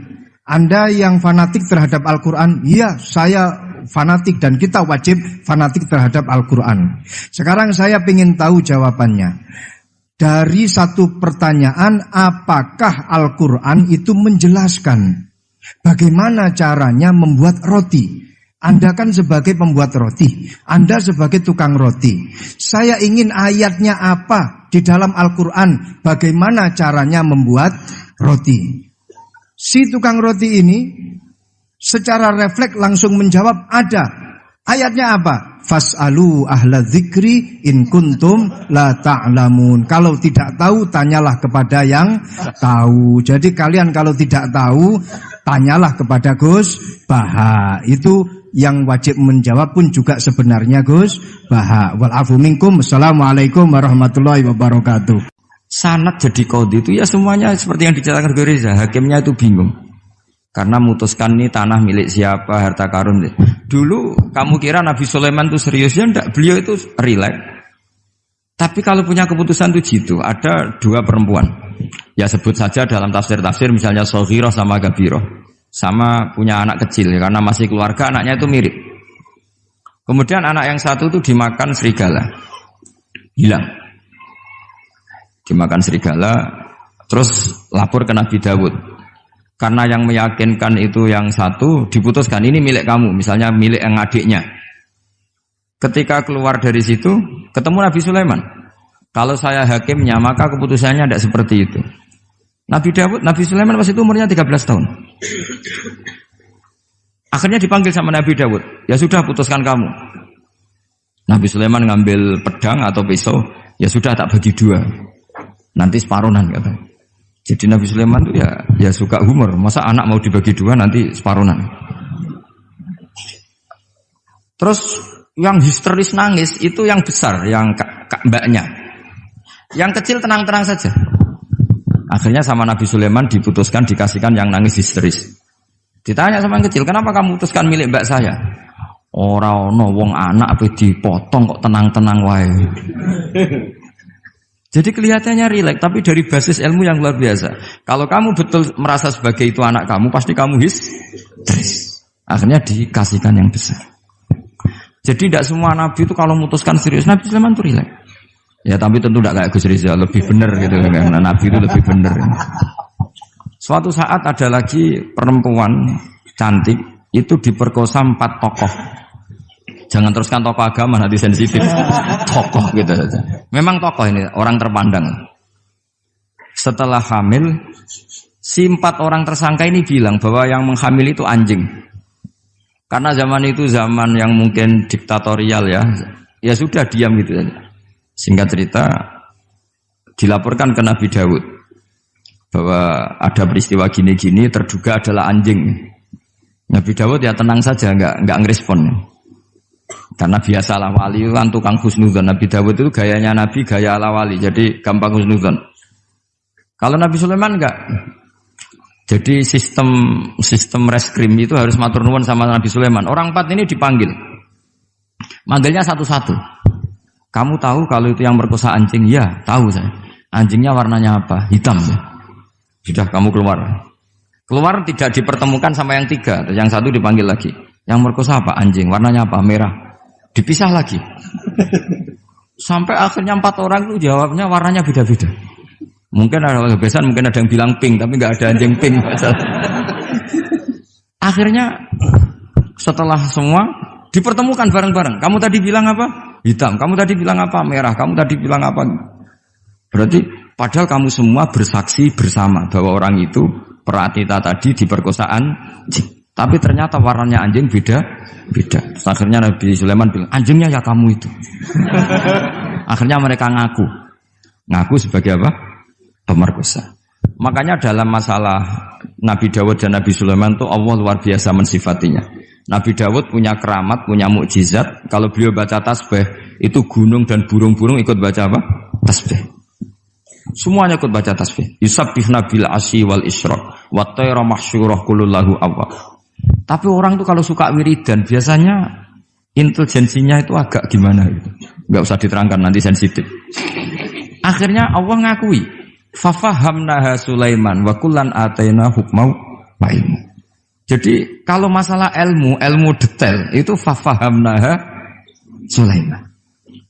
Anda yang fanatik terhadap Al-Quran? Iya, saya fanatik dan kita wajib fanatik terhadap Al-Quran. Sekarang saya ingin tahu jawabannya. Dari satu pertanyaan, apakah Al-Quran itu menjelaskan bagaimana caranya membuat roti? Anda kan sebagai pembuat roti, Anda sebagai tukang roti. Saya ingin ayatnya apa di dalam Al-Quran, bagaimana caranya membuat roti. Si tukang roti ini secara refleks langsung menjawab, ada. Ayatnya apa? Fas'alu ahla dzikri in kuntum la ta'lamun. Kalau tidak tahu, tanyalah kepada yang tahu. Jadi kalian kalau tidak tahu, tanyalah kepada Gus Baha. Itu yang wajib menjawab pun juga sebenarnya Gus Baha. Wal afu minkum. Assalamualaikum warahmatullahi wabarakatuh. Sanad jadi qadhi itu ya semuanya seperti yang diceritakan Reza. Hakimnya itu bingung. Karena memutuskan ini tanah milik siapa, harta karun. Dulu kamu kira Nabi Sulaiman itu serius, ya enggak, beliau itu rileks. Tapi kalau punya keputusan itu gitu, ada dua perempuan. Ya sebut saja dalam tafsir-tafsir misalnya Soghirah sama Gabiroh. Sama punya anak kecil, ya, karena masih keluarga anaknya itu mirip. Kemudian anak yang satu itu dimakan serigala. Hilang. Dimakan serigala, terus lapor ke Nabi Dawud. Karena yang meyakinkan itu yang satu, diputuskan ini milik kamu, misalnya milik yang adiknya. Ketika keluar dari situ, ketemu Nabi Sulaiman. Kalau saya hakimnya, maka keputusannya tidak seperti itu. Nabi Sulaiman pas itu umurnya 13 tahun. Akhirnya dipanggil sama Nabi Dawud. Ya sudah, putuskan kamu. Nabi Sulaiman ngambil pedang atau pisau. Ya sudah, tak bagi dua. Nanti separuhan katanya. Jadi Nabi Sulaiman itu ya suka humor. Masa anak mau dibagi dua nanti separuhan. Terus yang histeris nangis itu yang besar, yang mbaknya. Yang kecil tenang-tenang saja. Akhirnya sama Nabi Sulaiman diputuskan dikasihkan yang nangis histeris. Ditanya sama yang kecil, kenapa kamu putuskan milik mbak saya? Ora ono wong anak apa dipotong kok tenang-tenang wae. Jadi kelihatannya rileks, tapi dari basis ilmu yang luar biasa. Kalau kamu betul merasa sebagai itu anak kamu, pasti kamu histeris. Akhirnya dikasihkan yang besar. Jadi tidak semua nabi itu kalau memutuskan serius. Nabi Sulaiman itu rileks. Ya tapi tentu tidak kayak Gus Rizal, lebih benar gitu kan. Nabi itu lebih benar. Suatu saat ada lagi perempuan cantik itu diperkosa 4 tokoh. Jangan teruskan tokoh agama, nanti sensitif. Tokoh gitu saja. Memang tokoh ini, orang terpandang. Setelah hamil, si 4 orang tersangka ini bilang bahwa yang menghamil itu anjing. Karena zaman itu zaman yang mungkin diktatorial ya. Ya sudah, diam gitu saja. Singkat cerita, dilaporkan ke Nabi Dawud. Bahwa ada peristiwa gini-gini, terduga adalah anjing. Nabi Dawud ya tenang saja, enggak ngerespon. Karena biasalah wali itu kan tukang husnudzon. Nabi Dawud itu gayanya Nabi, gaya ala wali, jadi gampang husnudzon. Kalau Nabi Sulaiman enggak. Jadi sistem reskrim itu harus matur nuwun sama Nabi Sulaiman. Orang 4 ini dipanggil. Manggilnya satu-satu. Kamu tahu kalau itu yang merkosa anjing? Ya, tahu saya. Anjingnya warnanya apa? Hitam ya. Sudah kamu keluar. Keluar tidak dipertemukan sama yang 3. Yang 1 dipanggil lagi. Yang merkosa apa? Anjing. Warnanya apa? Merah. Dipisah lagi. Sampai akhirnya 4 orang itu jawabnya warnanya beda-beda. Mungkin ada kebiasaan, mungkin ada yang bilang pink, tapi nggak ada anjing pink. Akhirnya setelah semua dipertemukan bareng-bareng. Kamu tadi bilang apa? Hitam. Kamu tadi bilang apa? Merah. Kamu tadi bilang apa? Berarti padahal kamu semua bersaksi bersama bahwa orang itu Pratita tadi diperkosaan anjing. Tapi ternyata warnanya anjing beda. Terus akhirnya Nabi Sulaiman bilang, anjingnya ya kamu itu. Akhirnya mereka ngaku sebagai apa? Pemerkosa. Makanya dalam masalah Nabi Dawud dan Nabi Sulaiman itu Allah luar biasa mensifatinya. Nabi Dawud punya keramat, punya mukjizat. Kalau beliau baca tasbih, itu gunung dan burung-burung ikut baca apa? Tasbih. Semuanya ikut baca tasbih. Yusabbihna bil asyi wal isyraq wa tayra mahsyurah kulullahu awwab. Tapi orang tuh kalau suka wiridan biasanya intelijensinya itu agak gimana gitu. Enggak usah diterangkan nanti sensitif. Akhirnya Allah ngakui, fafahamnaha Sulaiman wa kullan ataina hukmau wa ilmu. Jadi kalau masalah ilmu detail itu fafahamnaha Sulaiman.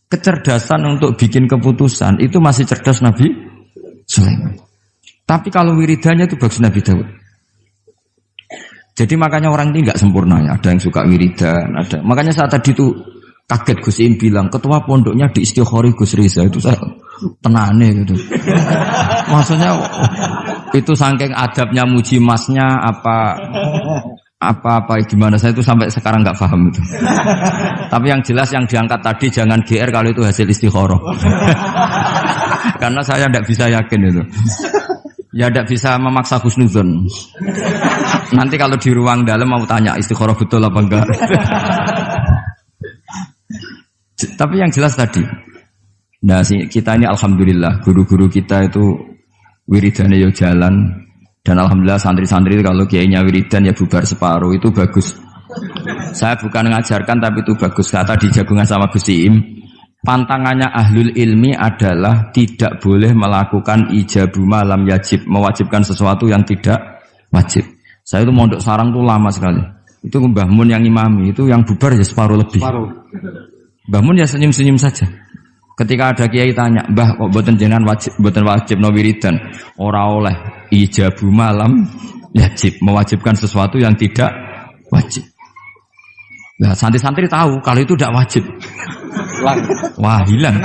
Kecerdasan untuk bikin keputusan itu masih cerdas Nabi Sulaiman. Tapi kalau wiridannya itu bagus Nabi Dawud. Jadi makanya orang ini nggak sempurna ya. Ada yang suka wiridan, ada. Makanya saat tadi itu kaget Gus Im bilang ketua pondoknya di Istighori Gus Riza itu saya tenane gitu. Maksudnya itu saking adabnya muji masnya apa gimana saya itu sampai sekarang nggak paham itu. Tapi yang jelas yang diangkat tadi jangan GR kalau itu hasil istikharah. Karena saya tidak bisa yakin itu. Ya tidak bisa memaksa husnudzon. Nanti kalau di ruang dalam mau tanya istikharah betul apa enggak. Tapi yang jelas tadi. Nah, kita ini alhamdulillah guru-guru kita itu wiridannya ya jalan dan alhamdulillah santri-santri kalau kiainya wiridan ya bubar separuh itu bagus. Saya bukan mengajarkan tapi itu bagus. Kata di jagungan sama Gus Iim, pantangannya ahlul ilmi adalah tidak boleh melakukan ijabu malam yajib, mewajibkan sesuatu yang tidak wajib. Saya itu mondok sarang tuh lama sekali. Itu Mbah Mun yang imami, itu yang bubar ya separuh lebih. Mbah Mun ya senyum-senyum saja. Ketika ada kiai tanya, "Mbah, kok boten jenengan boten wajib no wiridan?" Ora oleh ijabu malam yajib, mewajibkan sesuatu yang tidak wajib. Nah, santri-santri tahu kalau itu tidak wajib. Wah, hilang.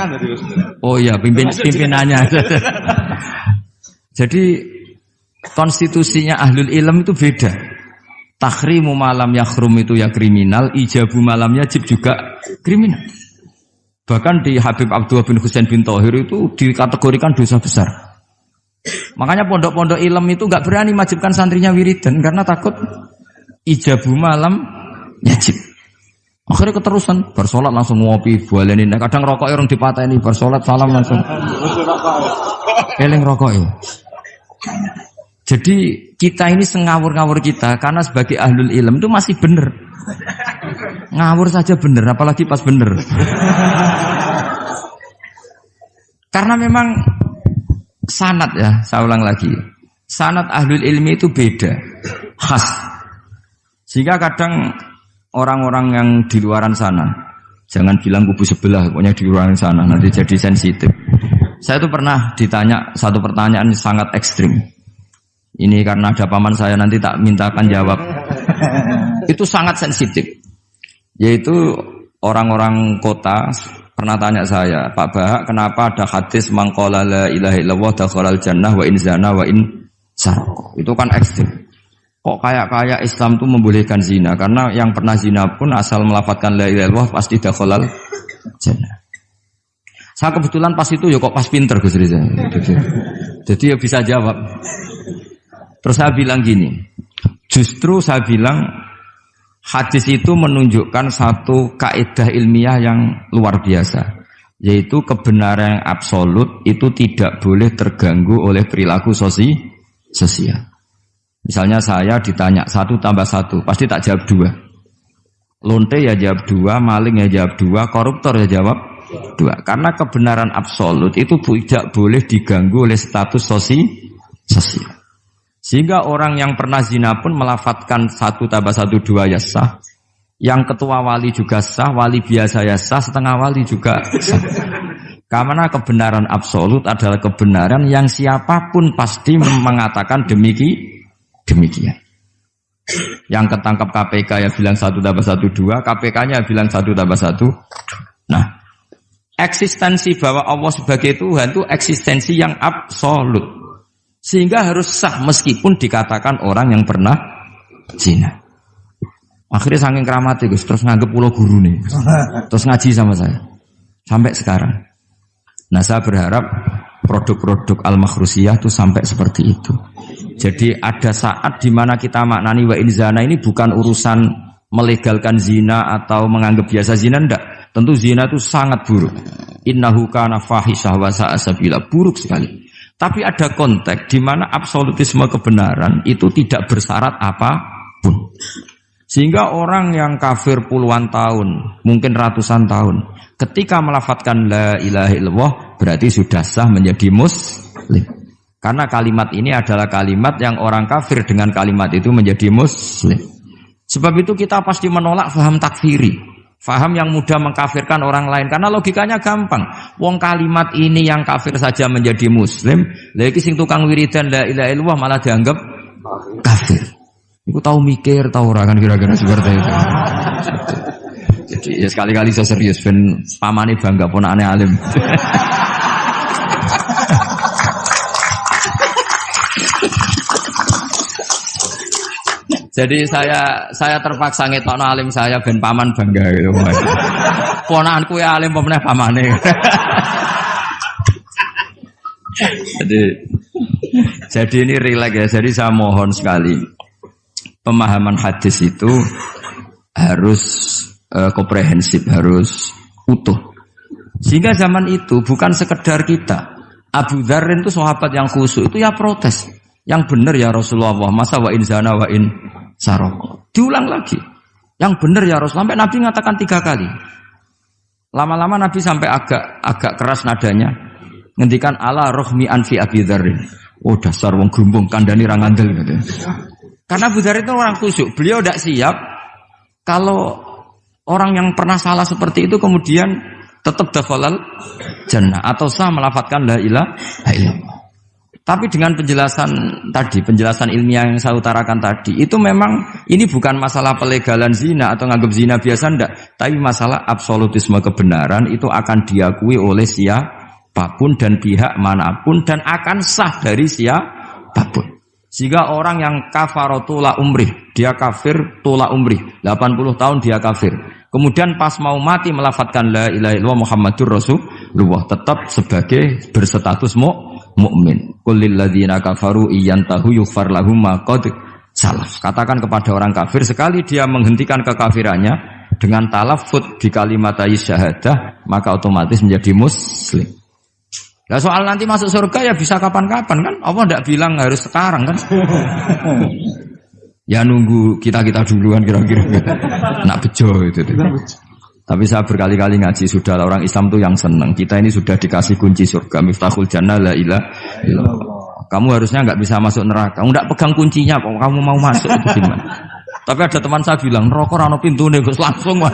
Oh iya, pimpinannya. Jadi konstitusinya ahlul ilm itu beda. Tahrimu malam yakhrum itu ya kriminal, ijabu malam yajib juga kriminal. Bahkan di Habib Abdullah bin Husain bin Thohir itu dikategorikan dosa besar. Makanya pondok-pondok ilm itu enggak berani wajibkan santrinya wiridan karena takut ijabu malam yajib. Akhirnya keterusan, bersolat langsung ngopi, bualenin. Kadang rokoknya orang dipatahin, bersolat salam langsung. Eling rokoknya. Jadi kita ini sengawur-ngawur kita karena sebagai ahlul ilm itu masih benar. Ngawur saja benar, apalagi pas benar. Karena memang sanad ya, saya ulang lagi. Sanad ahlul ilmi itu beda, khas. Sehingga kadang orang-orang yang di luaran sana, jangan bilang kubu sebelah, pokoknya di luaran sana, nanti jadi sensitif. Saya itu pernah ditanya satu pertanyaan sangat ekstrim. Ini karena ada paman saya nanti tak mintakan jawab. Itu sangat sensitif. Yaitu orang-orang kota pernah tanya saya, Pak Bahak, kenapa ada hadis mangqala la ilaha illallah dakhalal jannah wa in zana wa in sarqa. Itu kan ekstrim. Kok kayak Islam itu membolehkan zina? Karena yang pernah zina pun asal melafadzkan la ilaha illallah pasti dakhalal jannah. Saya kebetulan pas itu ya kok pas pinter Gus Riza. Jadi ya bisa jawab. Terus saya bilang gini, justru saya bilang Hadis itu menunjukkan satu kaidah ilmiah yang luar biasa, yaitu kebenaran yang absolut itu tidak boleh terganggu oleh perilaku sosial. Misalnya saya ditanya 1 tambah 1, pasti tak jawab 2. Lonte ya jawab 2, maling ya jawab 2, koruptor ya jawab 2. Karena kebenaran absolut itu tidak boleh diganggu oleh status sosial. Sehingga orang yang pernah zina pun melafatkan 1 tambah 1 2 ya sah. Yang ketua wali juga sah, wali biasa ya sah, setengah wali juga sah. Karena kebenaran absolut adalah kebenaran yang siapapun pasti mengatakan demikian. Yang ketangkap KPK ya bilang 1 tambah 1 2, KPK-nya bilang 1 tambah 1. Nah, eksistensi bahwa Allah sebagai Tuhan itu eksistensi yang absolut. Sehingga harus sah meskipun dikatakan orang yang pernah zina. Akhirnya saking keramatnya Gus, terus nganggep pulau guru nih, terus ngaji sama saya sampai sekarang. Nah saya berharap produk-produk al-makhrusiyah itu sampai seperti itu. Jadi ada saat di mana kita maknani wa in zina ini bukan urusan melegalkan zina atau menganggap biasa zina, enggak. Tentu zina itu sangat buruk. Innahu kana fahisyah wa sa'a sabila, buruk sekali. Tapi ada konteks di mana absolutisme kebenaran itu tidak bersyarat apapun. Sehingga orang yang kafir puluhan tahun, mungkin ratusan tahun, ketika melafadzkan la ilaha illallah berarti sudah sah menjadi muslim. Karena kalimat ini adalah kalimat yang orang kafir dengan kalimat itu menjadi muslim. Sebab itu kita pasti menolak faham takfiri. Faham yang mudah mengkafirkan orang lain. Karena logikanya gampang. Wong kalimat ini yang kafir saja menjadi muslim. Lagi sing tukang wiridan la ilaha illallah malah dianggap kafir. Iku tahu mikir, tahu orang kan kira-kira seperti itu. Jadi ya sekali-kali saya serius. Ben pamane bangga ponakane alim. Jadi saya terpaksa ngetokno alim saya ben paman bangga gitu. Ponakanku ya alim pemeneh pamane. Jadi ini rileks ya. Jadi saya mohon sekali pemahaman hadis itu harus komprehensif, harus utuh. Sehingga zaman itu bukan sekedar kita. Abu Dzar itu sahabat yang khusyuk itu ya protes. Yang benar ya Rasulullah, masa wa in zana wa in saroko. Diulang lagi. Yang benar ya Rasulullah. Sampai Nabi mengatakan 3 kali. Lama-lama Nabi sampai agak keras nadanya. Ngendikan ala rohmi anfi Abi Dzarrin. Oh dasar wong grumbung kandhani ra ngandel gitu. Karena Abu Dzar itu orang khusyuk. Beliau tidak siap kalau orang yang pernah salah seperti itu kemudian tetap dakhalal jannah atau sah melafadzkan la ilaha illallah. Tapi dengan penjelasan ilmiah yang saya utarakan tadi, itu memang ini bukan masalah pelegalan zina atau nganggap zina biasa, enggak. Tapi masalah absolutisme kebenaran itu akan diakui oleh siapapun dan pihak manapun dan akan sah dari siapapun. Sehingga orang yang kafaro tula umrih, dia kafir tula umrih, 80 tahun dia kafir. Kemudian pas mau mati melafadzkan la ilaha illallah Muhammadur Rasulullah, tetap sebagai berstatus mukmin. Qul lil ladzina kafaru iyantahu yughfar lahum ma qad salaf. Katakan kepada orang kafir sekali dia menghentikan kekafirannya dengan talaffuz di kalimat syahadah, maka otomatis menjadi muslim. Nah soal nanti masuk surga ya bisa kapan-kapan kan? Allah tidak bilang harus sekarang kan? Ya nunggu kita duluan kira-kira. Nak bejo itu. Tapi saya berkali-kali ngaji sudah orang Islam tuh yang senang. Kita ini sudah dikasih kunci surga, miftahul jannah la ilaha illallah. Kamu harusnya nggak bisa masuk neraka. Kamu nggak pegang kuncinya, kok kamu mau masuk itu gimana? Tapi ada teman saya bilang, neraka ora ono pintune Gus, langsung wae.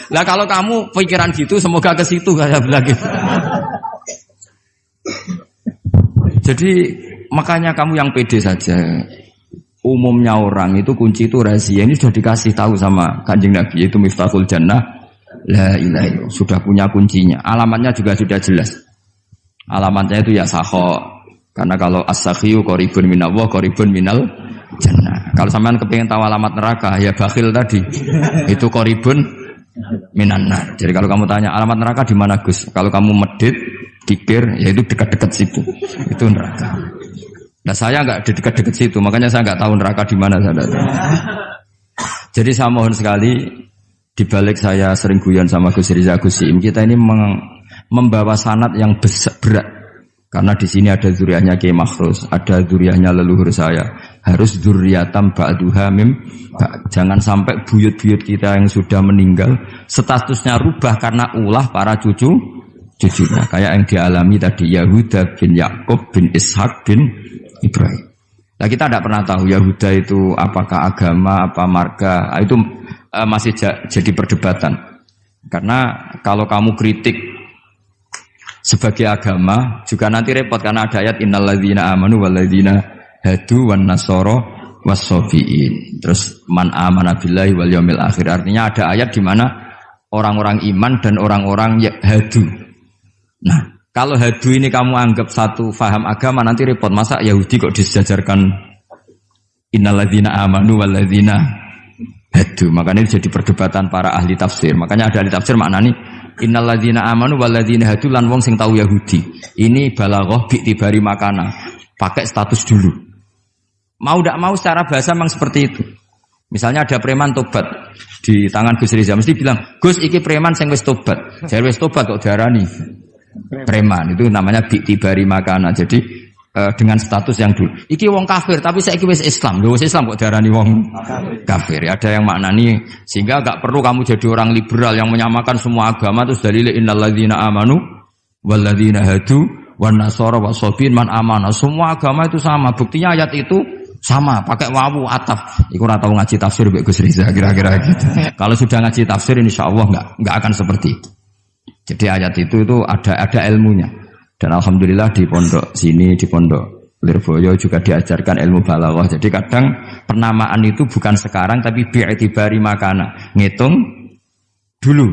Lah kalau kamu pikiran gitu semoga ke situ saya bilang gitu. Jadi makanya kamu yang pede saja. Umumnya orang itu kunci itu rahasia. Ini sudah dikasih tahu sama Kanjeng Nabi, yaitu miftahul jannah la ilaha illallah. Sudah punya kuncinya. Alamatnya juga sudah jelas. Alamatnya itu ya sakho. Karena kalau as-sakhiyu qaribun minallah, qaribun minal jannah. Kalau sampean kepengin tahu alamat neraka, ya bakhil tadi. Itu qaribun minannar. Jadi kalau kamu tanya alamat neraka di mana Gus? Kalau kamu medit, pikir, ya itu dekat-dekat situ. Itu neraka. Nah saya nggak di dekat-dekat situ, makanya saya nggak tahu neraka di mana saya tahu. Jadi saya mohon sekali, di balik saya sering guyon sama Gus Riza Gus Siim, kita ini membawa sanad yang berat. Karena di sini ada zuriatnya Kiai Makhrus, ada zuriatnya leluhur saya. Harus zuriatam ba'duha mim. Jangan sampai buyut-buyut kita yang sudah meninggal statusnya rubah karena ulah para cucunya. Kayak yang dialami tadi Yahuda bin Yakub bin Ishak bin Ibrahim. Nah kita tidak pernah tahu Yahuda itu apakah agama, apa marga. Itu masih jadi perdebatan. Karena kalau kamu kritik sebagai agama juga nanti repot karena ada ayat innalladzina amanu walladzina hadu wan nasara wassabiin. Terus man amana billahi wal yaumil akhir. Artinya ada ayat di mana orang-orang iman dan orang-orang hadu. Nah, kalau hadu ini kamu anggap satu faham agama nanti repot. Masa Yahudi kok disejajarkan innalladzina amanu walladzina hadu. Makanya ini jadi perdebatan para ahli tafsir. Makanya ada ahli tafsir maknani innalladzina amanu walladzina hadu lan wong sing tahu Yahudi. Ini balaghah bi'tibari makana. Pakai status dulu. Mau tidak mau secara bahasa memang seperti itu. Misalnya ada preman tobat di tangan Gus Riza mesti bilang, "Gus iki preman sing wis tobat." Jare wis tobat kok diarani preman. Itu namanya bi'tibari makana. Jadi dengan status yang dulu. Iki wong kafir tapi saiki wis Islam. Lho wis Islam kok diarani wong kafir. Ada yang maknani sehingga enggak perlu kamu jadi orang liberal yang menyamakan semua agama terus dalile innalladzina amanu walladzina hadu wan nasara wasabiin man amana. Semua agama itu sama. Buktinya ayat itu sama, pakai wawu ataf. Iku ora tau ngaji tafsir mbek Gus Riza kira-kira gitu. Kalau sudah ngaji tafsir insyaallah enggak akan seperti itu. Jadi ayat itu ada ilmunya. Dan alhamdulillah di pondok sini, di pondok Lirboyo juga diajarkan ilmu balaghah. Jadi kadang penamaan itu bukan sekarang tapi bi'tibari makana. Ngitung dulu.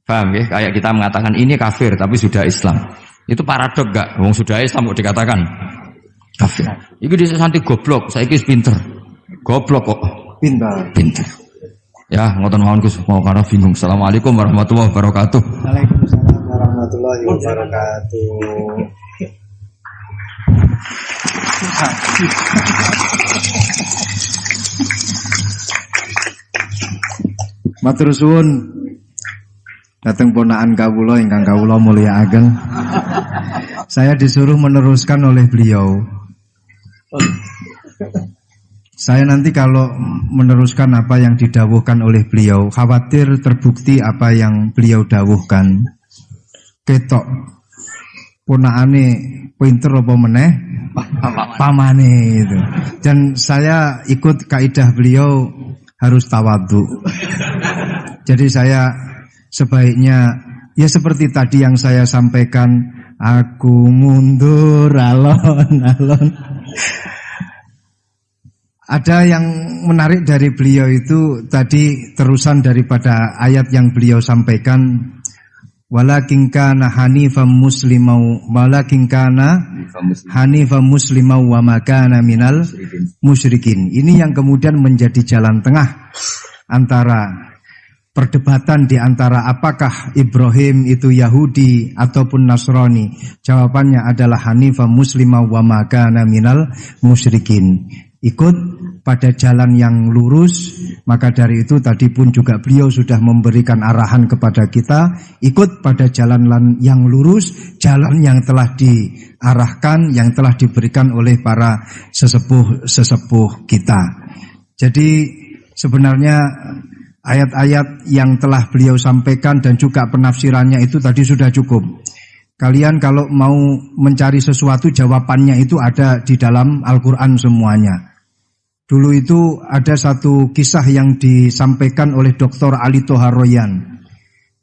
Paham ya? Kayak kita mengatakan ini kafir tapi sudah Islam. Itu paradok enggak? Wong sudah Islam kok dikatakan kafir. Iku dhisik santi goblok, saiki wis pinter. Goblok kok pinter. Ya, ngoten mawon Gus, mau karena bingung. Assalamualaikum warahmatullahi wabarakatuh. Waalaikumsalam warahmatullahi wabarakatuh. Matur suwun dateng ponakan kawula ingkang kawula mulyakaken. Saya disuruh meneruskan oleh beliau. Saya nanti kalau meneruskan apa yang didawuhkan oleh beliau, khawatir terbukti apa yang beliau dawuhkan. Ketok ponakane pinter apa meneh pamane itu. Dan saya ikut kaidah beliau harus tawadhu. Jadi saya sebaiknya ya seperti tadi yang saya sampaikan, aku mundur alon-alon. Ada yang menarik dari beliau itu tadi terusan daripada ayat yang beliau sampaikan, walakin kana hanifan muslimau wa ma kana minal musyrikin. Ini yang kemudian menjadi jalan tengah antara perdebatan di antara apakah Ibrahim itu Yahudi ataupun Nasrani. Jawabannya adalah hanifan muslimau wa ma kana minal musyrikin. Ikut pada jalan yang lurus. Maka dari itu tadi pun juga beliau sudah memberikan arahan kepada kita, ikut pada jalan yang lurus, jalan yang telah diarahkan, yang telah diberikan oleh para sesepuh kita. Jadi sebenarnya ayat-ayat yang telah beliau sampaikan dan juga penafsirannya itu tadi sudah cukup. Kalian kalau mau mencari sesuatu, jawabannya itu ada di dalam Al-Quran semuanya. Dulu itu ada satu kisah yang disampaikan oleh Dr. Ali Toharoyan.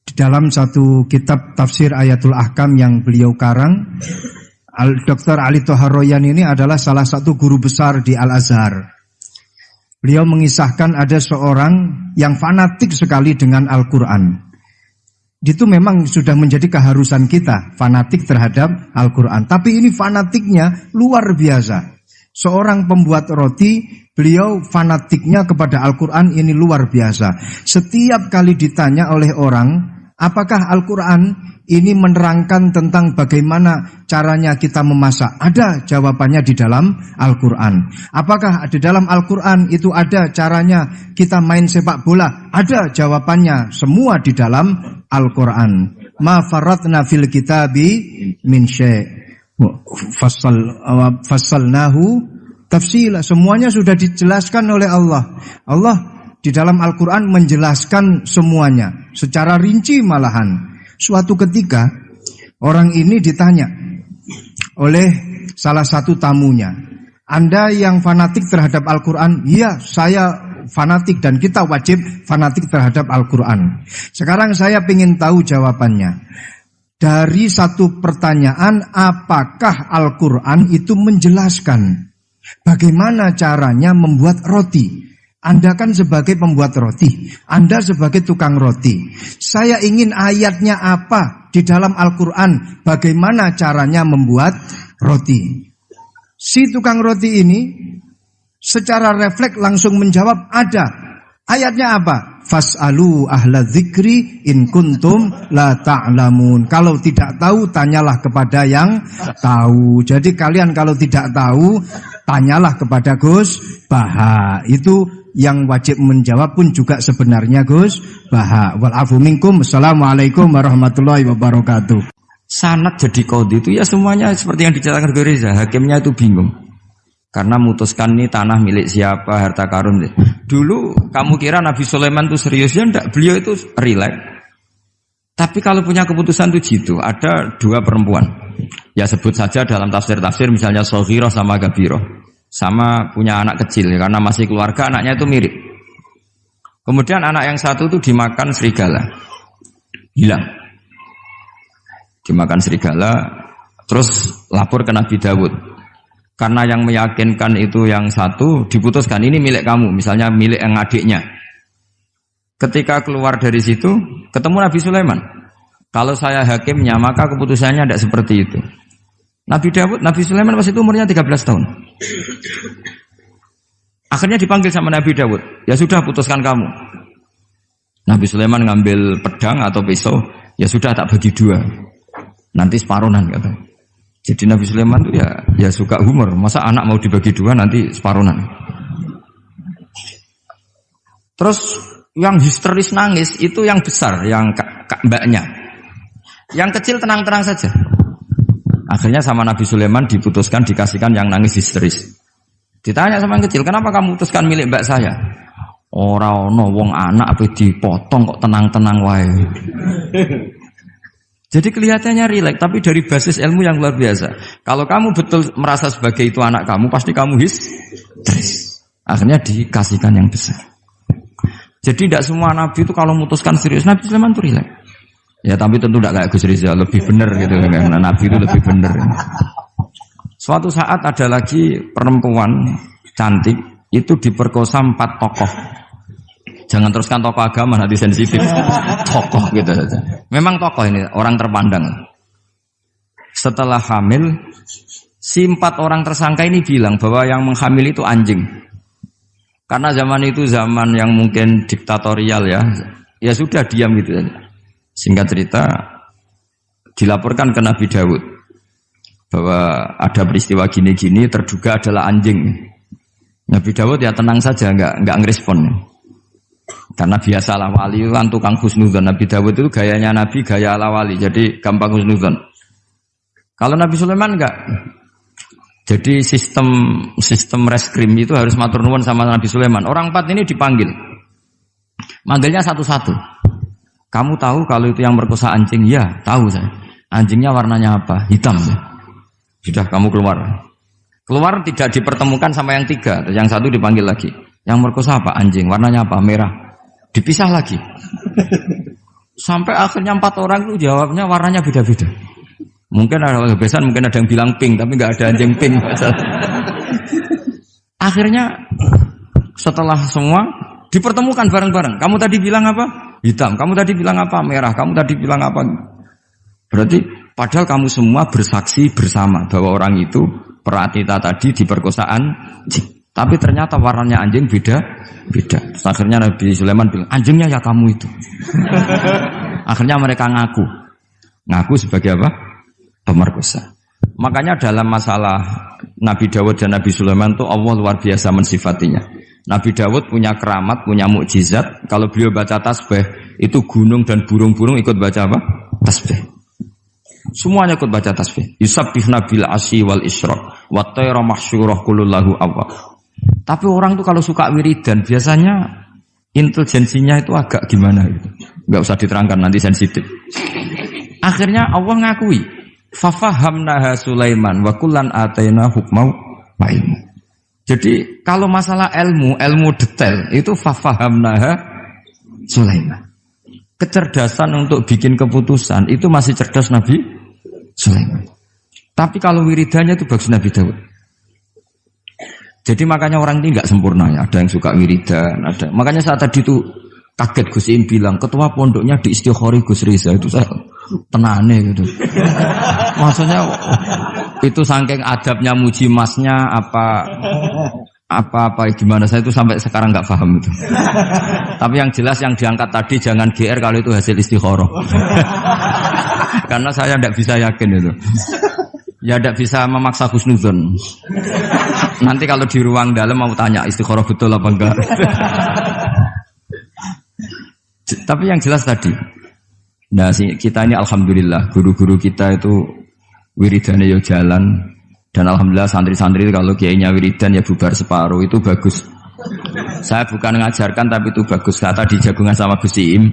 Di dalam satu kitab tafsir Ayatul Ahkam yang beliau karang, Dr. Ali Toharoyan ini adalah salah satu guru besar di Al-Azhar. Beliau mengisahkan ada seorang yang fanatik sekali dengan Al-Quran. Itu memang sudah menjadi keharusan kita, fanatik terhadap Al-Quran. Tapi ini fanatiknya luar biasa. Seorang pembuat roti, beliau fanatiknya kepada Al-Quran ini luar biasa. Setiap kali ditanya oleh orang, Apakah Al-Quran ini menerangkan tentang bagaimana caranya kita memasak? Ada jawabannya di dalam Al-Quran. Apakah di dalam Al-Quran itu ada caranya kita main sepak bola? Ada jawabannya, semua di dalam Al-Quran. Ma faratna fil kitabi min syai' fassalnahu tafsila. Semuanya sudah dijelaskan oleh Allah. Allah di dalam Al-Quran menjelaskan semuanya secara rinci malahan. Suatu ketika orang ini ditanya oleh salah satu tamunya, Anda yang fanatik terhadap Al-Quran? Iya, saya fanatik dan kita wajib fanatik terhadap Al-Quran. Sekarang saya ingin tahu jawabannya. Dari satu pertanyaan, apakah Al-Quran itu menjelaskan bagaimana caranya membuat roti? Anda kan sebagai pembuat roti, Anda sebagai tukang roti. Saya ingin ayatnya apa di dalam Al-Quran, bagaimana caranya membuat roti. Si tukang roti ini secara refleks langsung menjawab, ada. Ayatnya apa? Fas'alu ahla dzikri in kuntum la ta'lamun. Kalau tidak tahu, tanyalah kepada yang tahu. Jadi kalian kalau tidak tahu, tanyalah kepada Gus Baha. Itu yang wajib menjawab pun juga sebenarnya Gus Baha. Wal afu minkum. Assalamualaikum warahmatullahi wabarakatuh. Sanad jadi qadhi itu ya semuanya seperti yang diceritakan Reza. Hakimnya itu bingung. Karena memutuskan ini tanah milik siapa, harta karun. Dulu kamu kira Nabi Sulaiman itu serius, ya enggak, beliau itu rileks. Tapi kalau punya keputusan itu gitu, ada dua perempuan. Ya sebut saja dalam tafsir-tafsir misalnya Soghirah sama Gabiroh. Sama punya anak kecil, karena masih keluarga anaknya itu mirip. Kemudian anak yang satu itu dimakan serigala. Hilang. Dimakan serigala, terus lapor ke Nabi Dawud. Karena yang meyakinkan itu yang satu, diputuskan ini milik kamu, misalnya milik yang adiknya. Ketika keluar dari situ, ketemu Nabi Sulaiman. Kalau saya hakimnya, maka keputusannya tidak seperti itu. Nabi Sulaiman pas itu umurnya 13 tahun. Akhirnya dipanggil sama Nabi Dawud. Ya sudah, putuskan kamu. Nabi Sulaiman ngambil pedang atau pisau. Ya sudah, tak bagi dua. Nanti separuhan kata. Jadi Nabi Sulaiman itu ya suka humor. Masa anak mau dibagi dua nanti separuhan. Terus yang histeris nangis itu yang besar, yang mbaknya. Yang kecil tenang-tenang saja. Akhirnya sama Nabi Sulaiman diputuskan dikasihkan yang nangis histeris. Ditanya sama yang kecil, kenapa kamu putuskan milik mbak saya? Ora ono wong anak apa dipotong kok tenang-tenang wae. Jadi kelihatannya rileks, tapi dari basis ilmu yang luar biasa. Kalau kamu betul merasa sebagai itu anak kamu, pasti kamu histeris. Akhirnya dikasihkan yang besar. Jadi tidak semua nabi itu kalau memutuskan serius. Nabi Sulaiman itu rileks. Ya tapi tentu tidak kayak Gus Rizal, lebih benar gitu kan. Nabi itu lebih benar. Suatu saat ada lagi perempuan cantik itu diperkosa 4 tokoh. Jangan teruskan tokoh agama, nanti sensitif. Tokoh gitu saja. Memang tokoh ini orang terpandang. Setelah hamil, si 4 orang tersangka ini bilang bahwa yang menghamil itu anjing. Karena zaman itu zaman yang mungkin diktatorial ya. Ya sudah diam gitu saja. Singkat cerita, dilaporkan ke Nabi Dawud bahwa ada peristiwa gini-gini, terduga adalah anjing. Nabi Dawud ya tenang saja, enggak ngerespon. Karena biasalah wali itu kan tukang husnudzon. Nabi Dawud itu gayanya Nabi, gaya ala wali, jadi gampang husnudzon. Kalau Nabi Sulaiman enggak. Jadi sistem reskrim itu harus matur nuwun sama Nabi Sulaiman. Orang 4 ini dipanggil. Manggilnya satu-satu. Kamu tahu kalau itu yang merkosa anjing? Ya, tahu saya. Anjingnya warnanya apa? Hitam. Sudah, kamu keluar. Keluar tidak dipertemukan sama yang 3. Yang 1 dipanggil lagi. Yang merkosa apa? Anjing. Warnanya apa? Merah. Dipisah lagi. Sampai akhirnya 4 orang itu jawabnya warnanya beda-beda. Mungkin ada kebiasaan, mungkin ada yang bilang pink, tapi nggak ada anjing pink. Akhirnya setelah semua dipertemukan bareng-bareng. Kamu tadi bilang apa? Hitam. Kamu tadi bilang apa? Merah. Kamu tadi bilang apa? Berarti padahal kamu semua bersaksi bersama bahwa orang itu Pratita tadi diperkosaan. Tapi ternyata warnanya anjing beda. Terus akhirnya Nabi Sulaiman bilang, anjingnya ya kamu itu. Akhirnya mereka ngaku sebagai apa? Pemerkosa. Makanya dalam masalah Nabi Dawud dan Nabi Sulaiman itu Allah luar biasa mensifatinya. Nabi Dawud punya keramat, punya mukjizat. Kalau beliau baca tasbih, itu gunung dan burung-burung ikut baca apa? Tasbih. Semuanya ikut baca tasbih. Yusabbihna bil asyi wal isyraq wa tayra mahsyurah kulullahu awwab. Tapi orang tuh kalau suka wiridan biasanya intelijensinya itu agak gimana gitu. Enggak usah diterangkan nanti sensitif. Akhirnya Allah ngakui, fafahamnaha Sulaiman wa kullan ataina hukmau wa ilmu. Jadi kalau masalah ilmu detail itu fafahamnaha Sulaiman. Kecerdasan untuk bikin keputusan itu masih cerdas Nabi Sulaiman. Tapi kalau wiridannya itu bagus Nabi Dawud. Jadi makanya orang ini nggak sempurna ya. Ada yang suka wiridan, ada. Makanya saat tadi itu kaget Gus Im bilang ketua pondoknya di Istighori Gus Riza itu saya tenane gitu. Maksudnya itu saking adabnya muji masnya apa gimana saya itu sampai sekarang nggak paham itu. Tapi yang jelas yang diangkat tadi jangan GR kalau itu hasil istikharah. Karena saya tidak bisa yakin itu. Ya tidak bisa memaksa husnuzon. Nanti kalau di ruang dalam mau tanya istikharah betul apa enggak. Tapi yang jelas tadi. Nah kita ini alhamdulillah guru-guru kita itu wiridannya ya jalan. Dan alhamdulillah santri-santri kalau kiainya wiridan ya bubar separuh itu bagus. Saya bukan mengajarkan tapi itu bagus. Kata di jagungan sama Gus Im.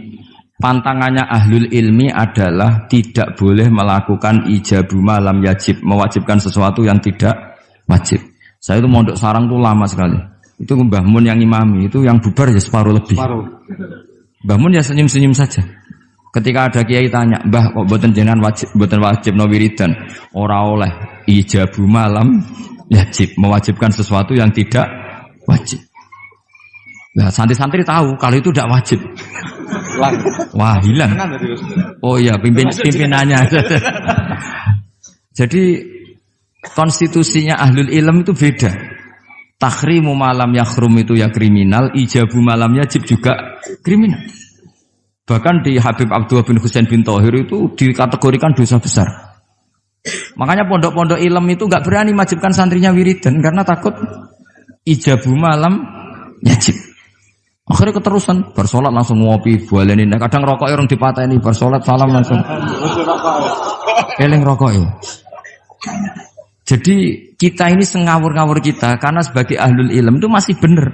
Pantangannya ahlul ilmi adalah tidak boleh melakukan ijabu malam yajib, mewajibkan sesuatu yang tidak wajib. Saya itu mondok sarang tuh lama sekali. Itu Mbah Mun yang imami, itu yang bubar ya separuh lebih. Mbah Mun ya senyum-senyum saja. Ketika ada kiai tanya, "Mbah kok boten jenengan boten wajib no wiridan?" Ora oleh ijabu malam yajib, mewajibkan sesuatu yang tidak wajib. Nah, santri-santri tahu kalau itu tidak wajib. Wah, hilang. Oh iya, pimpinannya. Jadi konstitusinya ahlul ilm itu beda. Takhrimu malam yakhrum itu ya kriminal, ijabu malam yajib juga kriminal. Bahkan di Habib Abdullah bin Husain bin Thohir itu dikategorikan dosa besar. Makanya pondok-pondok ilm itu enggak berani wajibkan santrinya wiridan karena takut ijabu malam yajib. Akhirnya keterusan, bersolat langsung ngopi, bualenin. Kadang rokok orang dipateni, bersolat salam langsung. Eling rokok ya. Jadi kita ini sengawur-ngawur kita karena sebagai ahlul ilm itu masih benar.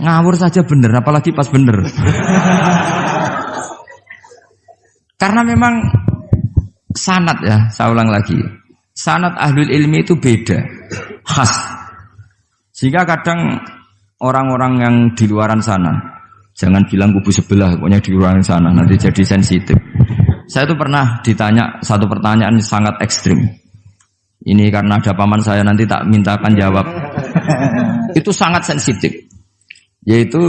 Ngawur saja benar, apalagi pas benar. Karena memang sanad ya, saya ulang lagi. Sanad ahlul ilmi itu beda, khas. Sehingga kadang orang-orang yang di luaran sana, jangan bilang kubu sebelah, pokoknya di luaran sana, nanti jadi sensitif. Saya itu pernah ditanya satu pertanyaan sangat ekstrim. Ini karena ada paman saya nanti tak mintakan jawab. Itu sangat sensitif. Yaitu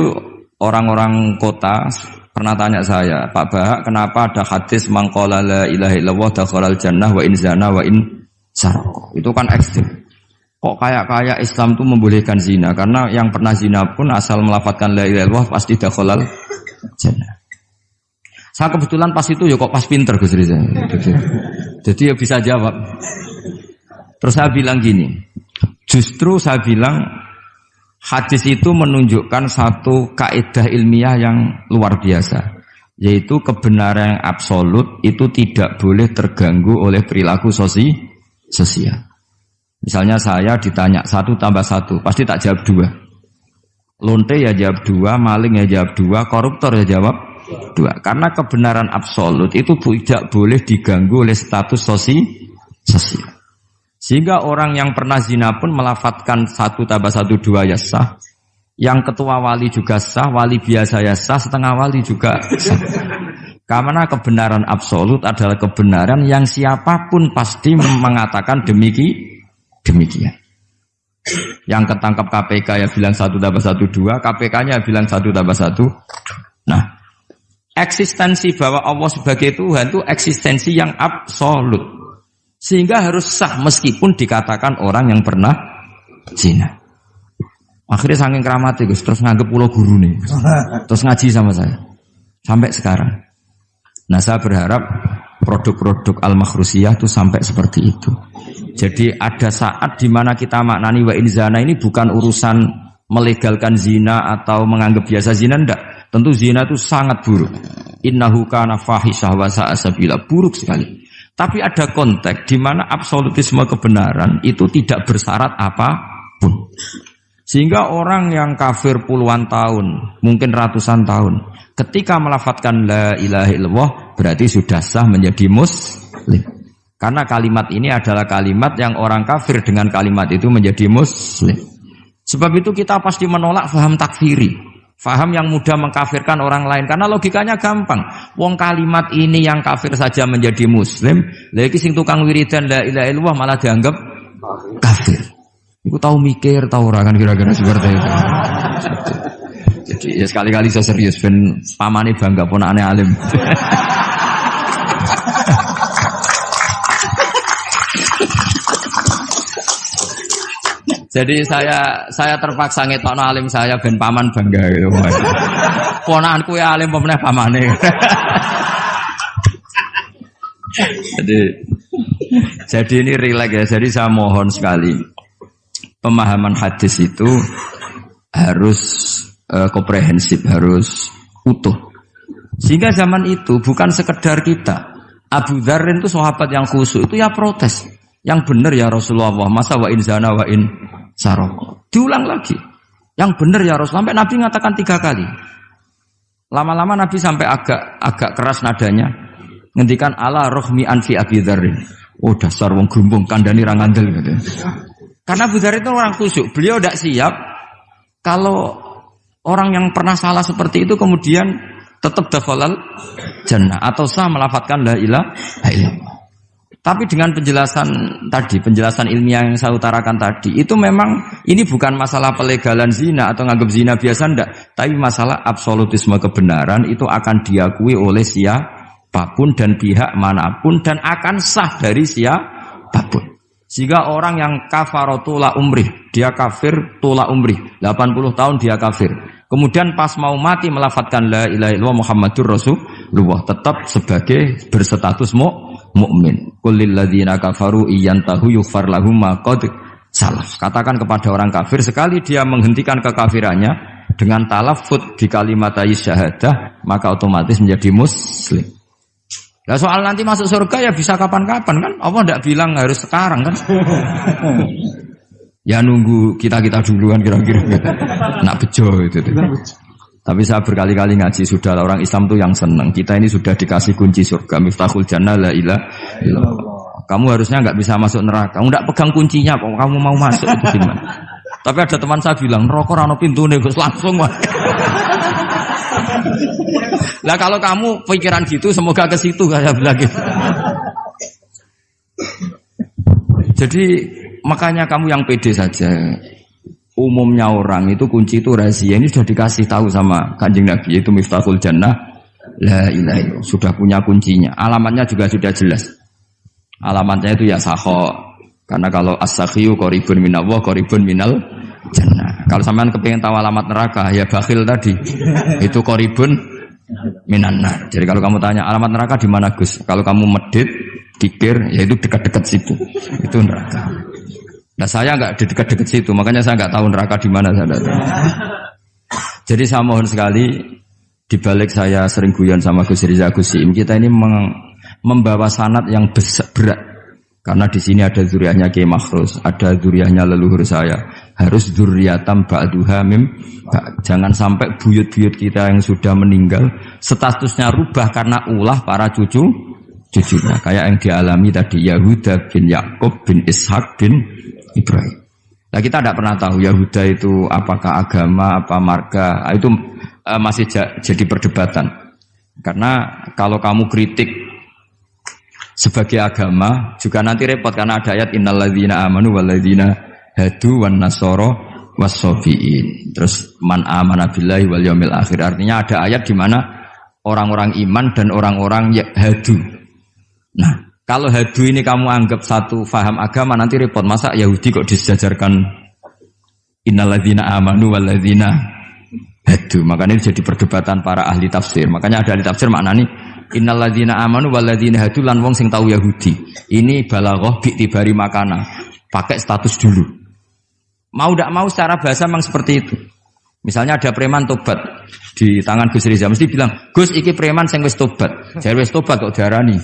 orang-orang kota pernah tanya saya, Pak Bahak, kenapa ada hadis mangqala la ilaha illallah dakhalal jannah wa in zana wa in sarqa. Itu kan ekstrim. Kok kayak Islam itu membolehkan zina? Karena yang pernah zina pun asal melafatkan la ilaha illallah pasti dakhalal jannah. Saya kebetulan pas itu ya kok pas pinter Gus Riza. Jadi ya bisa jawab. Terus saya bilang gini, justru saya bilang hadis itu menunjukkan satu kaidah ilmiah yang luar biasa, yaitu kebenaran yang absolut itu tidak boleh terganggu oleh perilaku sosial. Misalnya saya ditanya 1 tambah 1, pasti tak jawab 2. Lonte ya jawab 2, maling ya jawab 2, koruptor ya jawab 2. Karena kebenaran absolut itu tidak boleh diganggu oleh status sosial. Sehingga orang yang pernah zina pun melafatkan 1 tambah 1 2 ya sah. Yang ketua wali juga sah, wali biasa ya sah, setengah wali juga sah. Karena kebenaran absolut adalah kebenaran yang siapapun pasti mengatakan demikian. Yang ketangkap KPK ya bilang 1 tambah 1 2, KPK-nya bilang 1 tambah 1. Nah, eksistensi bahwa Allah sebagai Tuhan itu eksistensi yang absolut. Sehingga harus sah meskipun dikatakan orang yang pernah zina. Akhirnya saking keramatnya Gus, terus nganggep pulau guru nih. Terus ngaji sama saya. Sampai sekarang. Nah, saya berharap produk-produk al-makhrusiyah itu sampai seperti itu. Jadi ada saat di mana kita maknani wa in zana ini bukan urusan melegalkan zina atau menganggap biasa zina, enggak. Tentu zina itu sangat buruk. Innahu kana fahisyah wa sa'a sabila, buruk sekali. Tapi ada konteks di mana absolutisme kebenaran itu tidak bersyarat apapun. Sehingga orang yang kafir puluhan tahun, mungkin ratusan tahun, ketika melafadzkan la ilaha illallah berarti sudah sah menjadi muslim. Karena kalimat ini adalah kalimat yang orang kafir dengan kalimat itu menjadi muslim. Sebab itu kita pasti menolak faham takfiri. Faham yang mudah mengkafirkan orang lain. Karena logikanya gampang. Wong kalimat ini yang kafir saja menjadi muslim. Lagi sing tukang wiridan la ilaha illallah malah dianggap kafir. Iku tahu mikir, tahu orang kan kira-kira seperti itu. Jadi ya sekali-kali saya serius. Ben pamane bangga ponakane alim. Jadi saya terpaksa ngetokno alim saya ben paman bangga gitu. Ponakanku ya alim pemeneh pamane. Jadi ini rileks ya. Jadi saya mohon sekali pemahaman hadis itu harus komprehensif, harus utuh. Sehingga zaman itu bukan sekedar kita. Abu Dzar itu sahabat yang khusyuk itu ya protes. Yang benar ya Rasulullah, masa wa in zana wa in sarok. Diulang lagi. Yang benar ya Rasulullah. Sampai Nabi mengatakan 3 kali. Lama-lama Nabi sampai agak keras nadanya. Ngendikan ala rohmi anfi Abi Dzarrin. Oh dasar wong grumbung kandhani ra ngandel gitu. Karena Abu Dzar itu orang khusyuk. Beliau tidak siap kalau orang yang pernah salah seperti itu kemudian tetap dakhalal jannah atau sah melafadzkan la ilaha illallah. Tapi dengan penjelasan ilmiah yang saya utarakan tadi, itu memang ini bukan masalah pelegalan zina atau nganggap zina biasa, enggak. Tapi masalah absolutisme kebenaran itu akan diakui oleh siapapun dan pihak manapun dan akan sah dari siapapun. Sehingga orang yang kafaro tula umrih, dia kafir tula umrih, 80 tahun dia kafir. Kemudian pas mau mati melafadzkan la ilaha illallah Muhammadur Rasulullah, tetap sebagai berstatus mukmin. Qul lil ladzina kafaru iyantahu yughfar lahum ma qad salaf. Katakan kepada orang kafir sekali dia menghentikan kekafirannya dengan talaffuz di kalimat syahadah, maka otomatis menjadi muslim. Nah soal nanti masuk surga ya bisa kapan-kapan kan? Allah tidak bilang harus sekarang kan? Ya nunggu kita duluan kira-kira. Nak bejo itu. Tapi saya berkali-kali ngaji sudah orang Islam tuh yang senang. Kita ini sudah dikasih kunci surga, miftahul jannah la ilaha illallah. Kamu harusnya nggak bisa masuk neraka. Kamu nggak pegang kuncinya, kok kamu mau masuk itu gimana? Tapi ada teman saya bilang, neraka ora ono pintune Gus, langsung wae. Lah kalau kamu pikiran gitu semoga ke situ saya bilang gitu. Jadi makanya kamu yang pede saja. Umumnya orang itu kunci itu rahasia. Ini sudah dikasih tahu sama Kanjeng Nabi, yaitu miftahul jannah la ilaha illallah. Sudah punya kuncinya. Alamatnya juga sudah jelas. Alamatnya itu ya sakho. Karena kalau as-sakhiyu qaribun minallah, qaribun minal jannah. Kalau sampean kepengin tahu alamat neraka, ya bakhil tadi. Itu qaribun minannar. Jadi kalau kamu tanya alamat neraka di mana Gus? Kalau kamu medit, pikir, ya itu dekat-dekat situ. Itu neraka. Nah saya nggak di dekat-dekat situ, makanya saya nggak tahu neraka di mana. Jadi saya mohon sekali, dibalik saya sering guyon sama Gus Riza Gus Siim, kita ini membawa sanad yang berat. Karena di sini ada zuriatnya Kiai Makhrus, ada zuriatnya leluhur saya. Harus zuriatam ba'duha mim. Jangan sampai buyut-buyut kita yang sudah meninggal statusnya rubah karena ulah para cucunya. Kayak yang dialami tadi Yahuda bin Yakub bin Ishak bin Ibrahim. Nah kita tidak pernah tahu Yahuda itu apakah agama, apa marga. Itu masih jadi perdebatan. Karena kalau kamu kritik sebagai agama juga nanti repot karena ada ayat innalladzina amanu walladzina hadu wan nasara wassabiin. Terus man amana billahi wal yaumil akhir. Artinya ada ayat di mana orang-orang iman dan orang-orang hadu. Nah, kalau hadu ini kamu anggap satu faham agama nanti repot. Masa Yahudi kok disejajarkan innalladzina amanu walladzina hadu. Makanya ini jadi perdebatan para ahli tafsir. Makanya ada ahli tafsir maknanya Innalladzina amanu walladzina hadu lan wong sing tau Yahudi. Ini balaghah bi tibari makana. Pakai status dulu. Mau tidak mau secara bahasa memang seperti itu. Misalnya ada preman tobat di tangan Gus Riza, mesti bilang, Gus iki preman sing wis tobat. Jare wis tobat kok diarani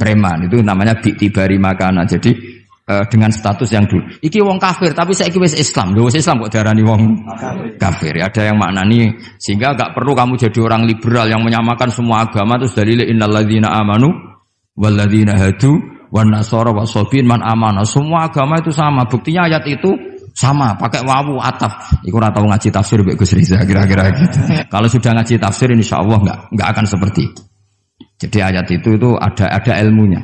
preman. Itu namanya bi tibari makana. Jadi dengan status yang dulu. Iki wong kafir tapi saiki wis Islam. Lho wis Islam kok diarani wong kafir. Ada yang maknani sehingga enggak perlu kamu jadi orang liberal yang menyamakan semua agama terus dalile innalladzina amanu walladzina hadu wan nasara wasabin man amana. Semua agama itu sama. Buktinya ayat itu sama, pakai wawu ataf. Iku ora tau ngaji tafsir Mbak Gus Riza kira-kira gitu. Kalau sudah ngaji tafsir insyaallah enggak akan seperti itu. Jadi ayat itu ada ilmunya.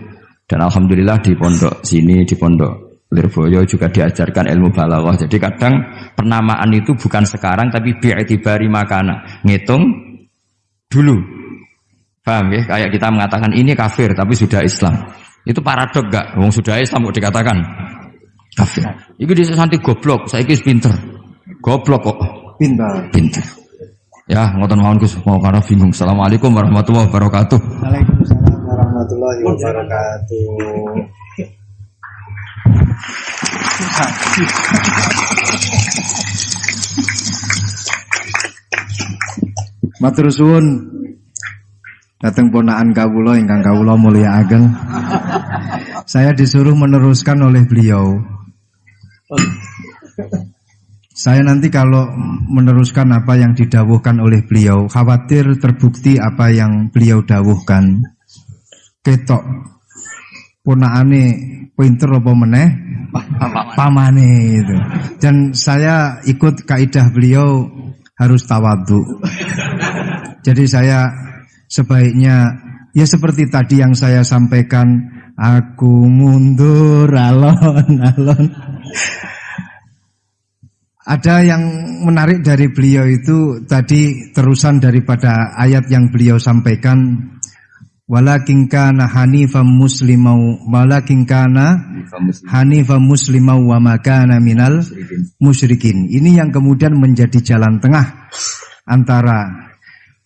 Dan alhamdulillah di pondok sini, di pondok Lirboyo juga diajarkan ilmu balaghah. Jadi kadang penamaan itu bukan sekarang tapi bi'tibari makana. Ngitung dulu. Paham ya? Kayak kita mengatakan ini kafir tapi sudah Islam. Itu paradok enggak? Wong sudah Islam kok dikatakan kafir. Iku dhisik santi goblok, saiki wis pinter. Goblok kok pinter. Ya, ngoten mawon Gus, mau karena bingung. Assalamualaikum warahmatullahi wabarakatuh. Waalaikumsalam warahmatullahi wabarakatuh. Matur suwun dateng ponakan kawula ingkang kawula mulyakaken. Saya disuruh meneruskan oleh beliau. Saya nanti kalau meneruskan apa yang didawuhkan oleh beliau, khawatir terbukti apa yang beliau dawuhkan. Ketok ponakane pinter apa meneh pamane itu. Dan saya ikut kaidah beliau harus tawadhu. Jadi saya sebaiknya ya seperti tadi yang saya sampaikan, aku mundur alon-alon. Ada yang menarik dari beliau itu tadi terusan daripada ayat yang beliau sampaikan, walakin kana hanifan muslimau wa ma kana minal musyrikin. Ini yang kemudian menjadi jalan tengah antara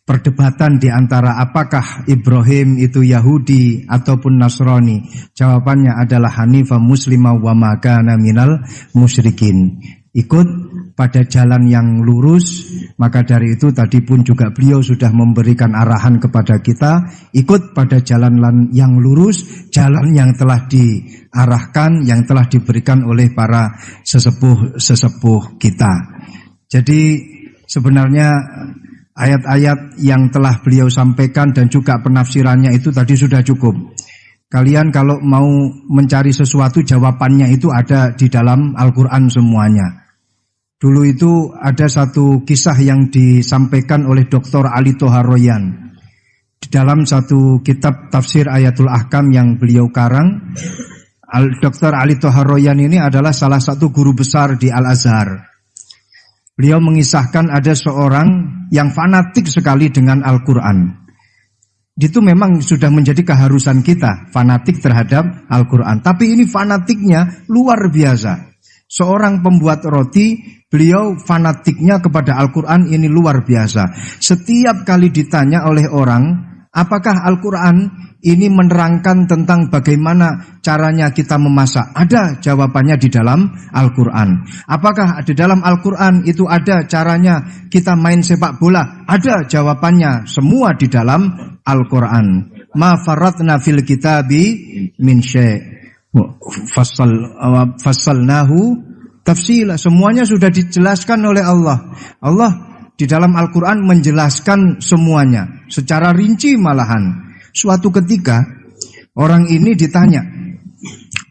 perdebatan di antara apakah Ibrahim itu Yahudi ataupun Nasrani. Jawabannya adalah hanifan muslimau wa ma kana minal musyrikin. Ikut pada jalan yang lurus. Maka dari itu tadi pun juga beliau sudah memberikan arahan kepada kita, ikut pada jalan yang lurus, jalan yang telah diarahkan, yang telah diberikan oleh para sesepuh kita. Jadi sebenarnya ayat-ayat yang telah beliau sampaikan dan juga penafsirannya itu tadi sudah cukup. Kalian kalau mau mencari sesuatu, jawabannya itu ada di dalam Al-Quran semuanya. Dulu itu ada satu kisah yang disampaikan oleh Dr. Ali Toharoyan. Di dalam satu kitab tafsir Ayatul Ahkam yang beliau karang, Dr. Ali Toharoyan ini adalah salah satu guru besar di Al-Azhar. Beliau mengisahkan ada seorang yang fanatik sekali dengan Al-Quran. Itu memang sudah menjadi keharusan kita, fanatik terhadap Al-Quran. Tapi ini fanatiknya luar biasa. Seorang pembuat roti, beliau fanatiknya kepada Al-Quran ini luar biasa. Setiap kali ditanya oleh orang, apakah Al-Quran ini menerangkan tentang bagaimana caranya kita memasak? Ada jawabannya di dalam Al-Quran. Apakah di dalam Al-Quran itu ada caranya kita main sepak bola? Ada jawabannya, semua di dalam Al-Quran. Ma faratna fil kitabi min syai'. Fassalnahu tafsila. Semuanya sudah dijelaskan oleh Allah. Allah di dalam Al-Quran menjelaskan semuanya secara rinci malahan. Suatu ketika orang ini ditanya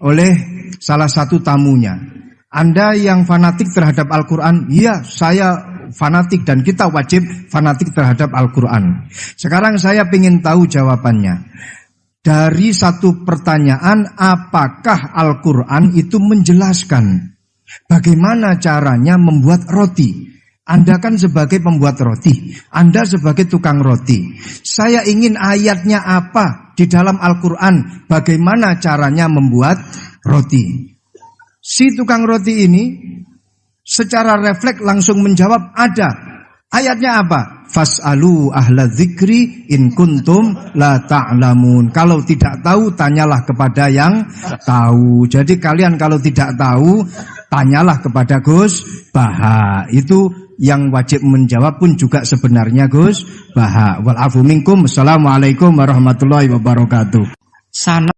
oleh salah satu tamunya, Anda yang fanatik terhadap Al-Quran? Iya, saya fanatik dan kita wajib fanatik terhadap Al-Quran. Sekarang saya ingin tahu jawabannya. Dari satu pertanyaan, apakah Al-Quran itu menjelaskan bagaimana caranya membuat roti? Anda kan sebagai pembuat roti, Anda sebagai tukang roti. Saya ingin ayatnya apa di dalam Al-Quran, bagaimana caranya membuat roti. Si tukang roti ini secara refleks langsung menjawab, ada. Ayatnya apa? Fas'alu ahla dzikri in kuntum la ta'lamun. Kalau tidak tahu, tanyalah kepada yang tahu. Jadi kalian kalau tidak tahu, tanyalah kepada Gus Baha. Itu yang wajib menjawab pun juga sebenarnya Gus Baha. Wal afu minkum. Assalamualaikum warahmatullahi wabarakatuh. Sana